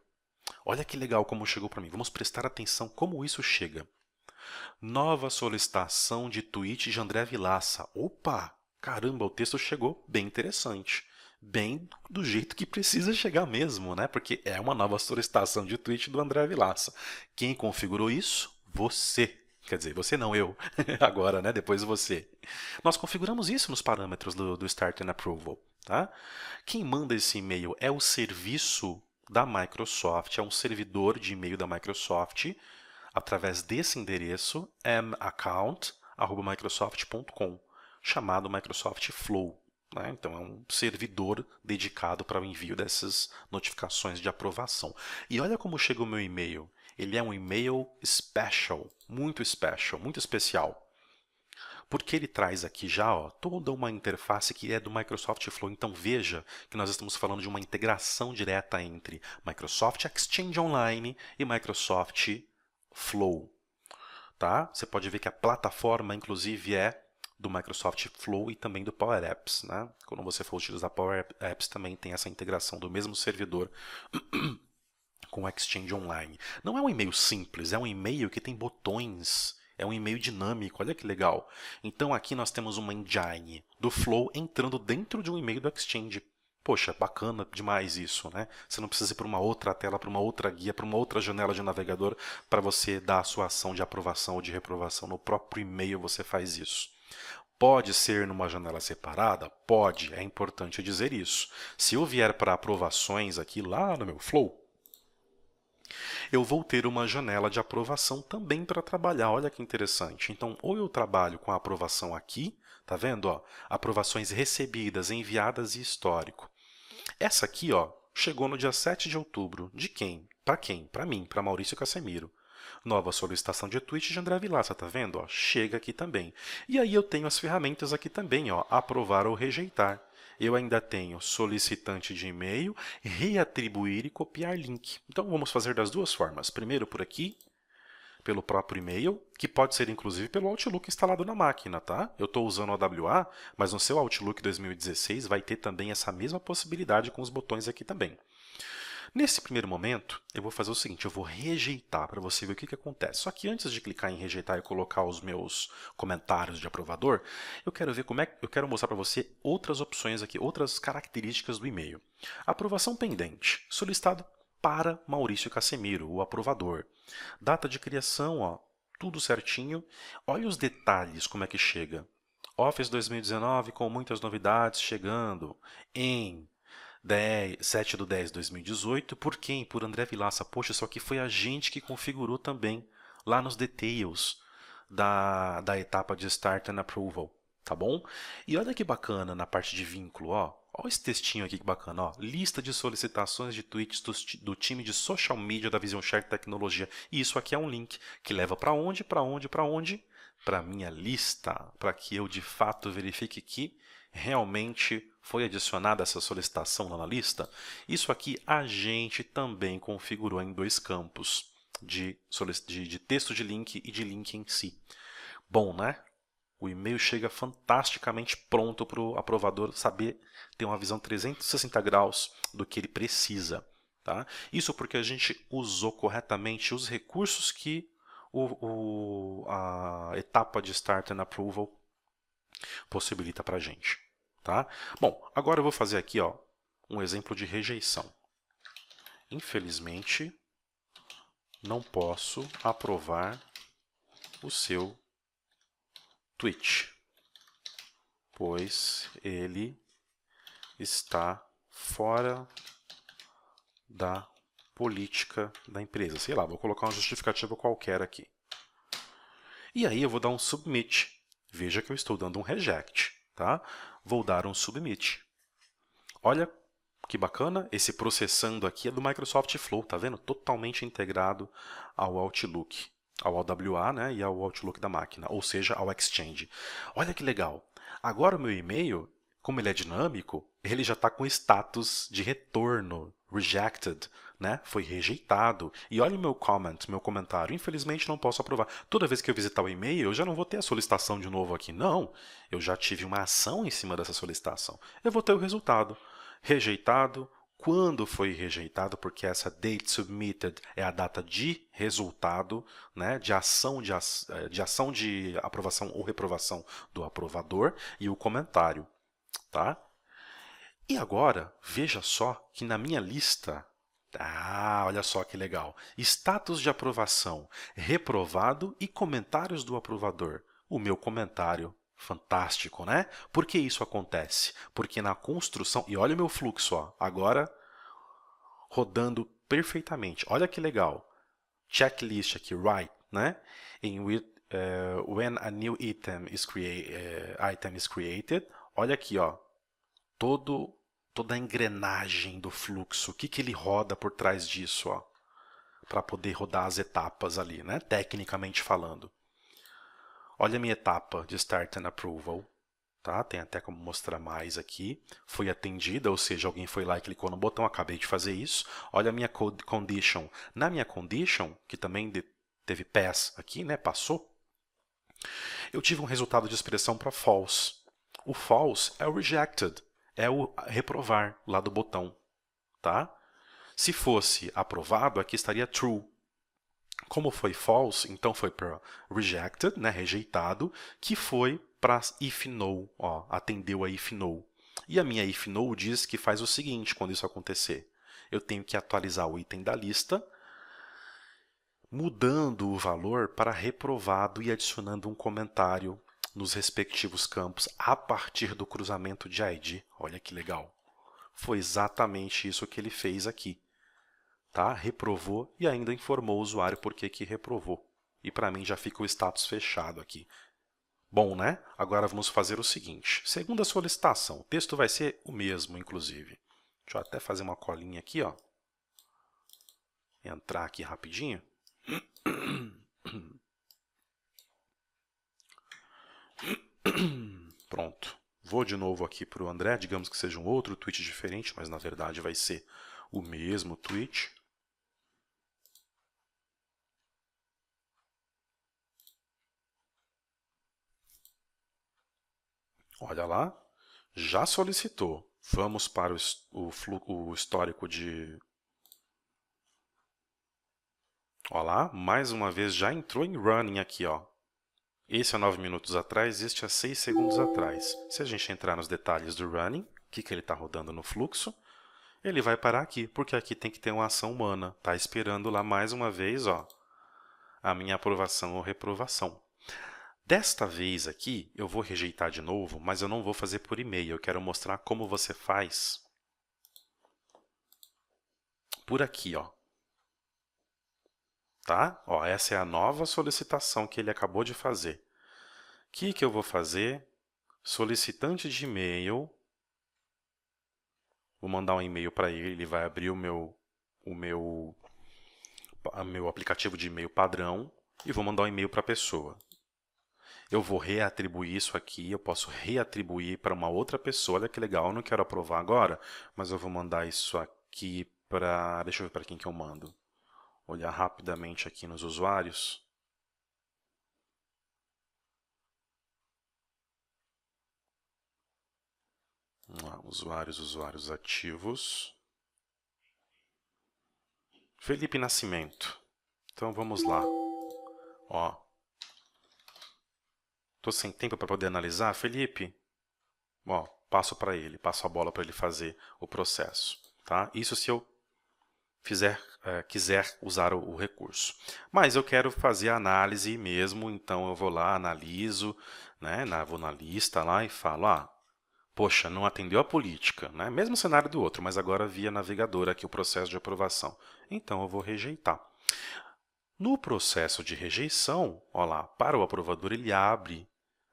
Olha que legal como chegou para mim. Vamos prestar atenção como isso chega. Nova solicitação de tweet de André Vilaça. Opa, caramba, o texto chegou bem interessante. Bem do jeito que precisa chegar mesmo, né? Porque é uma nova solicitação de tweet do André Vilaça. Quem configurou isso? Você. Quer dizer, você não, eu. Agora, né? Depois você. Nós configuramos isso nos parâmetros do Start and Approval. Tá? Quem manda esse e-mail é o serviço da Microsoft, é um servidor de e-mail da Microsoft, através desse endereço, maccount@microsoft.com, chamado Microsoft Flow. Né? Então, é um servidor dedicado para o envio dessas notificações de aprovação. E olha como chega o meu e-mail. Ele é um e-mail special, muito especial. Porque ele traz aqui já, ó, toda uma interface que é do Microsoft Flow. Então veja que nós estamos falando de uma integração direta entre Microsoft Exchange Online e Microsoft Flow. Tá? Você pode ver que a plataforma, inclusive, é do Microsoft Flow e também do Power Apps, né? Quando você for utilizar Power Apps também tem essa integração do mesmo servidor com o Exchange Online. Não é um e-mail simples, é um e-mail que tem botões, é um e-mail dinâmico, olha que legal. Então aqui nós temos uma engine do Flow entrando dentro de um e-mail do Exchange. Poxa, bacana demais isso, né? Você não precisa ir para uma outra tela, para uma outra guia, para uma outra janela de navegador para você dar a sua ação de aprovação ou de reprovação. No próprio e-mail você faz isso. Pode ser numa janela separada? Pode, é importante dizer isso. Se eu vier para aprovações aqui lá no meu Flow, eu vou ter uma janela de aprovação também para trabalhar. Olha que interessante. Então, ou eu trabalho com a aprovação aqui, tá vendo? Ó, aprovações recebidas, enviadas e histórico. Essa aqui, ó, chegou no dia 7 de outubro. De quem? Para quem? Para mim, para Maurício Casemiro. Nova solicitação de tweet de André Vilaça, tá vendo? Ó, chega aqui também. E aí eu tenho as ferramentas aqui também, ó, aprovar ou rejeitar. Eu ainda tenho solicitante de e-mail, reatribuir e copiar link. Então vamos fazer das duas formas. Primeiro por aqui, pelo próprio e-mail, que pode ser inclusive pelo Outlook instalado na máquina, tá? Eu estou usando o AWA, mas no seu Outlook 2016 vai ter também essa mesma possibilidade com os botões aqui também. Nesse primeiro momento, eu vou fazer o seguinte, eu vou rejeitar para você ver o que acontece. Só que antes de clicar em rejeitar e colocar os meus comentários de aprovador, eu quero ver eu quero mostrar para você outras opções aqui, outras características do e-mail. Aprovação pendente, solicitado para Maurício Casemiro, o aprovador. Data de criação, ó, tudo certinho. Olha os detalhes como é que chega. Office 2019 com muitas novidades chegando em 7/10/2018, por quem? Por André Vilaça. Poxa, isso aqui foi a gente que configurou também, lá nos details da etapa de Start and Approval, tá bom? E olha que bacana na parte de vínculo, ó. Olha esse textinho aqui que bacana, ó. Lista de solicitações de tweets do time de social media da Vision Share Tecnologia. E isso aqui é um link que leva para onde, para onde, para onde? Para minha lista, para que eu de fato verifique que realmente foi adicionada essa solicitação lá na lista. Isso aqui a gente também configurou em dois campos de texto de link e de link em si. Bom, né? O e-mail chega fantasticamente pronto para o aprovador saber ter uma visão 360 graus do que ele precisa. Tá? Isso porque a gente usou corretamente os recursos que a etapa de Start and Approval possibilita para a gente. Tá? Bom, agora eu vou fazer aqui ó, um exemplo de rejeição. Infelizmente, não posso aprovar o seu tweet, pois ele está fora da política da empresa. Sei lá, vou colocar uma justificativa qualquer aqui. E aí eu vou dar um submit. Veja que eu estou dando um reject. Tá? Vou dar um submit. Olha que bacana, esse processando aqui é do Microsoft Flow, tá vendo? Totalmente integrado ao Outlook, ao AWA, né, e ao Outlook da máquina, ou seja, ao Exchange. Olha que legal. Agora o meu e-mail, como ele é dinâmico, ele já está com status de retorno, rejected, né? Foi rejeitado. E olha o meu meu comentário. Infelizmente não posso aprovar. Toda vez que eu visitar o e-mail, eu já não vou ter a solicitação de novo aqui. Não, eu já tive uma ação em cima dessa solicitação. Eu vou ter o resultado. Rejeitado. Quando foi rejeitado, porque essa date submitted é a data de resultado, né, de ação de aprovação ou reprovação do aprovador, e o comentário. Tá? E agora, veja só que na minha lista, olha só que legal, status de aprovação, reprovado e comentários do aprovador. O meu comentário, fantástico, né? Por que isso acontece? Porque na construção, e olha o meu fluxo, ó, agora rodando perfeitamente. Olha que legal. Checklist aqui, right, né? When a new item is created, olha aqui, ó, toda a engrenagem do fluxo, o que ele roda por trás disso, ó, para poder rodar as etapas ali, né? Tecnicamente falando. Olha a minha etapa de Start and Approval, tá? Tem até como mostrar mais aqui. Foi atendida, ou seja, alguém foi lá e clicou no botão, acabei de fazer isso. Olha a minha condition. Na minha condition, que também teve pass aqui, né? Passou. Eu tive um resultado de expressão para false. O false é o rejected, é o reprovar lá do botão, tá? Se fosse aprovado, aqui estaria true. Como foi false, então foi para rejected, né, rejeitado, que foi para if no, ó, atendeu a if no. E a minha if no diz que faz o seguinte quando isso acontecer. Eu tenho que atualizar o item da lista, mudando o valor para reprovado e adicionando um comentário nos respectivos campos a partir do cruzamento de ID. Olha que legal. Foi exatamente isso que ele fez aqui. Tá? Reprovou e ainda informou o usuário por que reprovou. E para mim já fica o status fechado aqui. Bom, né? Agora vamos fazer o seguinte. Segunda solicitação. O texto vai ser o mesmo, inclusive. Deixa eu até fazer uma colinha aqui, ó. Entrar aqui rapidinho. Pronto. Vou de novo aqui para o André. Digamos que seja um outro tweet diferente, mas na verdade vai ser o mesmo tweet. Olha lá, já solicitou. Vamos para o histórico de... Olha lá, mais uma vez já entrou em running aqui, ó. Esse é 9 minutos atrás, este é 6 segundos atrás. Se a gente entrar nos detalhes do running, o que ele está rodando no fluxo, ele vai parar aqui, porque aqui tem que ter uma ação humana. Está esperando lá mais uma vez, ó, a minha aprovação ou reprovação. Desta vez aqui, eu vou rejeitar de novo, mas eu não vou fazer por e-mail. Eu quero mostrar como você faz por aqui, ó. Tá? Ó, essa é a nova solicitação que ele acabou de fazer. O que eu vou fazer? Solicitante de e-mail. Vou mandar um e-mail para ele vai abrir o meu aplicativo de e-mail padrão e vou mandar um e-mail para a pessoa. Eu vou reatribuir isso aqui, eu posso reatribuir para uma outra pessoa. Olha que legal, eu não quero aprovar agora, mas eu vou mandar isso aqui para... Deixa eu ver para quem que eu mando. Olhar rapidamente aqui nos usuários. Usuários ativos. Felipe Nascimento. Então vamos lá. Ó. Tô sem tempo para poder analisar. Felipe, ó, passo para ele, passo a bola para ele fazer o processo. Tá? Isso se eu quiser usar o recurso. Mas eu quero fazer a análise mesmo, então eu vou lá, analiso, né, vou na lista lá e falo, poxa, não atendeu a política, né? Mesmo cenário do outro, mas agora via navegador aqui o processo de aprovação. Então eu vou rejeitar. No processo de rejeição, ó lá, para o aprovador ele abre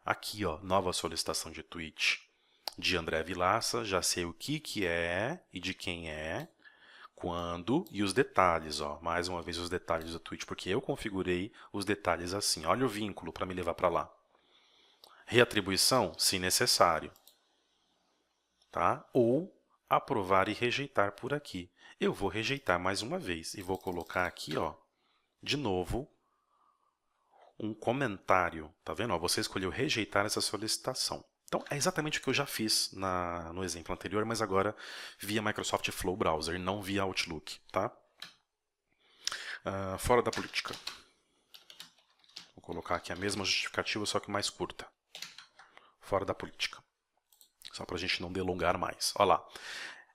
aqui, ó, nova solicitação de tweet de André Vilaça, já sei o que é e de quem é, quando e os detalhes, ó, mais uma vez os detalhes do tweet, porque eu configurei os detalhes assim. Olha o vínculo para me levar para lá. Reatribuição, se necessário. Tá? Ou aprovar e rejeitar por aqui. Eu vou rejeitar mais uma vez e vou colocar aqui, ó, de novo, um comentário. Tá vendo? Ó, você escolheu rejeitar essa solicitação. Então, é exatamente o que eu já fiz no exemplo anterior, mas agora via Microsoft Flow Browser, não via Outlook. Tá? Fora da política. Vou colocar aqui a mesma justificativa, só que mais curta. Fora da política. Só para a gente não delongar mais. Olha lá.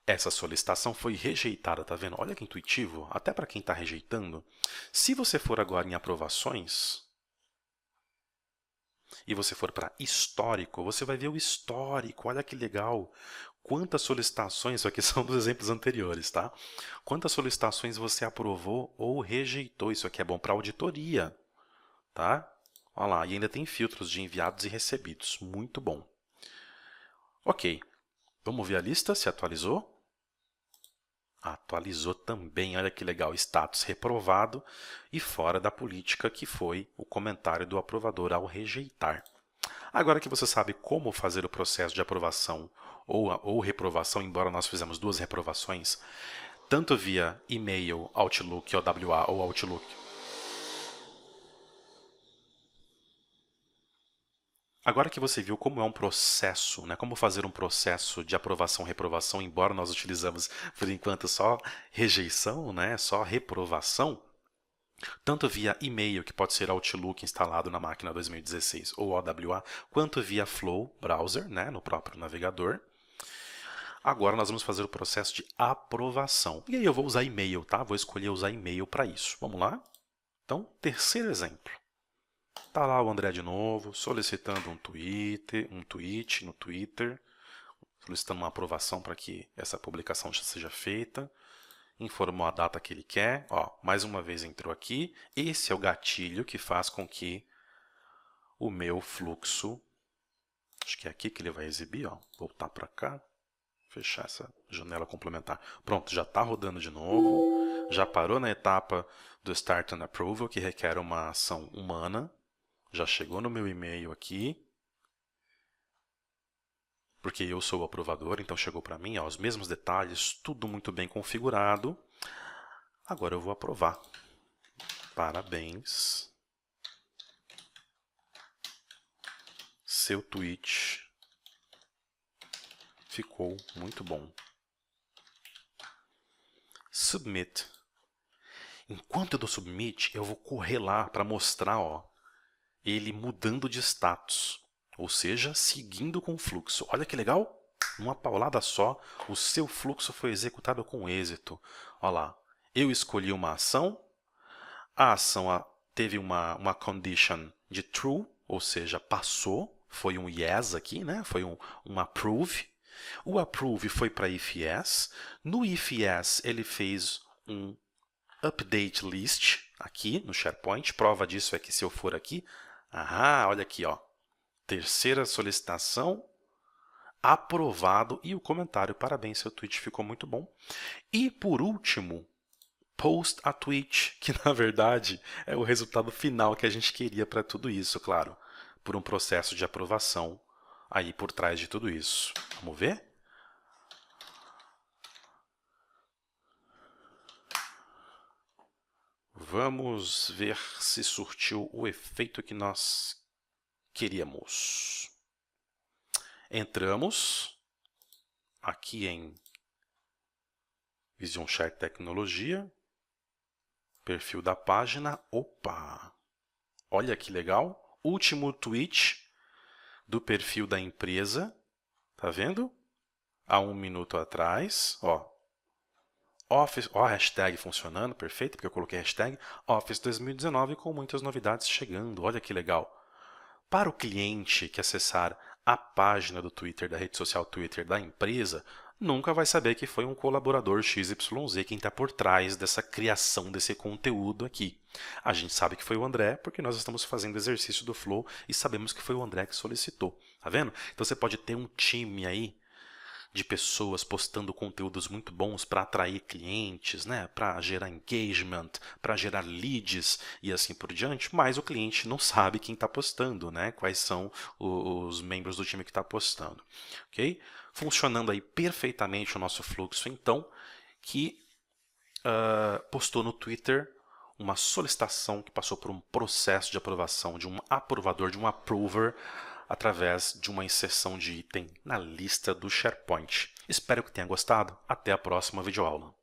Essa solicitação foi rejeitada, tá vendo? Olha que intuitivo, até para quem está rejeitando. Se você for agora em aprovações, e você for para histórico, você vai ver o histórico. Olha que legal. Quantas solicitações, isso aqui são dos exemplos anteriores, tá? Quantas solicitações você aprovou ou rejeitou. Isso aqui é bom para auditoria, tá? Olha lá, e ainda tem filtros de enviados e recebidos. Muito bom. Ok, vamos ver a lista, se atualizou. Atualizou também, olha que legal, status reprovado e fora da política, que foi o comentário do aprovador ao rejeitar. Agora que você sabe como fazer o processo de aprovação ou reprovação, embora nós fizemos duas reprovações, tanto via e-mail, Outlook, OWA ou Outlook. Agora que você viu como é um processo, né, como fazer um processo de aprovação e reprovação, embora nós utilizamos, por enquanto, só rejeição, né, só reprovação, tanto via e-mail, que pode ser Outlook instalado na máquina 2016 ou OWA, quanto via Flow Browser, né, no próprio navegador. Agora nós vamos fazer o processo de aprovação. E aí eu vou usar e-mail, tá? Vou escolher usar e-mail para isso. Vamos lá? Então, terceiro exemplo. Tá lá o André de novo, solicitando um tweet no Twitter, solicitando uma aprovação para que essa publicação já seja feita. Informou a data que ele quer. Ó, mais uma vez entrou aqui. Esse é o gatilho que faz com que o meu fluxo, acho que é aqui que ele vai exibir, ó, voltar para cá, fechar essa janela complementar. Pronto, já está rodando de novo. Já parou na etapa do Start and Approval, que requer uma ação humana. Já chegou no meu e-mail aqui, porque eu sou o aprovador, então chegou para mim, ó, os mesmos detalhes, tudo muito bem configurado. Agora eu vou aprovar. Parabéns. Seu tweet ficou muito bom. Submit. Enquanto eu dou submit, eu vou correr lá para mostrar, ó, ele mudando de status, ou seja, seguindo com o fluxo. Olha que legal! Numa paulada só, o seu fluxo foi executado com êxito. Olha lá, eu escolhi uma ação, a ação teve uma condition de true, ou seja, passou, foi um yes aqui, né? Foi um approve. O approve foi para if yes. No if yes, ele fez um update list aqui no SharePoint. Prova disso é que se eu for aqui, olha aqui, ó, terceira solicitação, aprovado, e o comentário, parabéns, seu tweet ficou muito bom. E por último, post a tweet, que na verdade é o resultado final que a gente queria para tudo isso, claro, por um processo de aprovação aí por trás de tudo isso. Vamos ver? Vamos ver se surtiu o efeito que nós queríamos. Entramos aqui em Vision Share Tecnologia, perfil da página. Opa! Olha que legal! Último tweet do perfil da empresa. Tá vendo? Há 1 minuto atrás, ó. Office, ó, a hashtag funcionando, perfeito, porque eu coloquei a hashtag Office 2019 com muitas novidades chegando. Olha que legal. Para o cliente que acessar a página do Twitter, da rede social Twitter da empresa, nunca vai saber que foi um colaborador XYZ quem está por trás dessa criação desse conteúdo aqui. A gente sabe que foi o André, porque nós estamos fazendo exercício do Flow e sabemos que foi o André que solicitou. Tá vendo? Então você pode ter um time aí de pessoas postando conteúdos muito bons para atrair clientes, né? Para gerar engagement, para gerar leads e assim por diante, mas o cliente não sabe quem está postando, né? Quais são os membros do time que está postando. Ok? Funcionando aí perfeitamente o nosso fluxo, então, que postou no Twitter uma solicitação que passou por um processo de aprovação de um aprovador, de um approver, através de uma inserção de item na lista do SharePoint. Espero que tenha gostado. Até a próxima videoaula.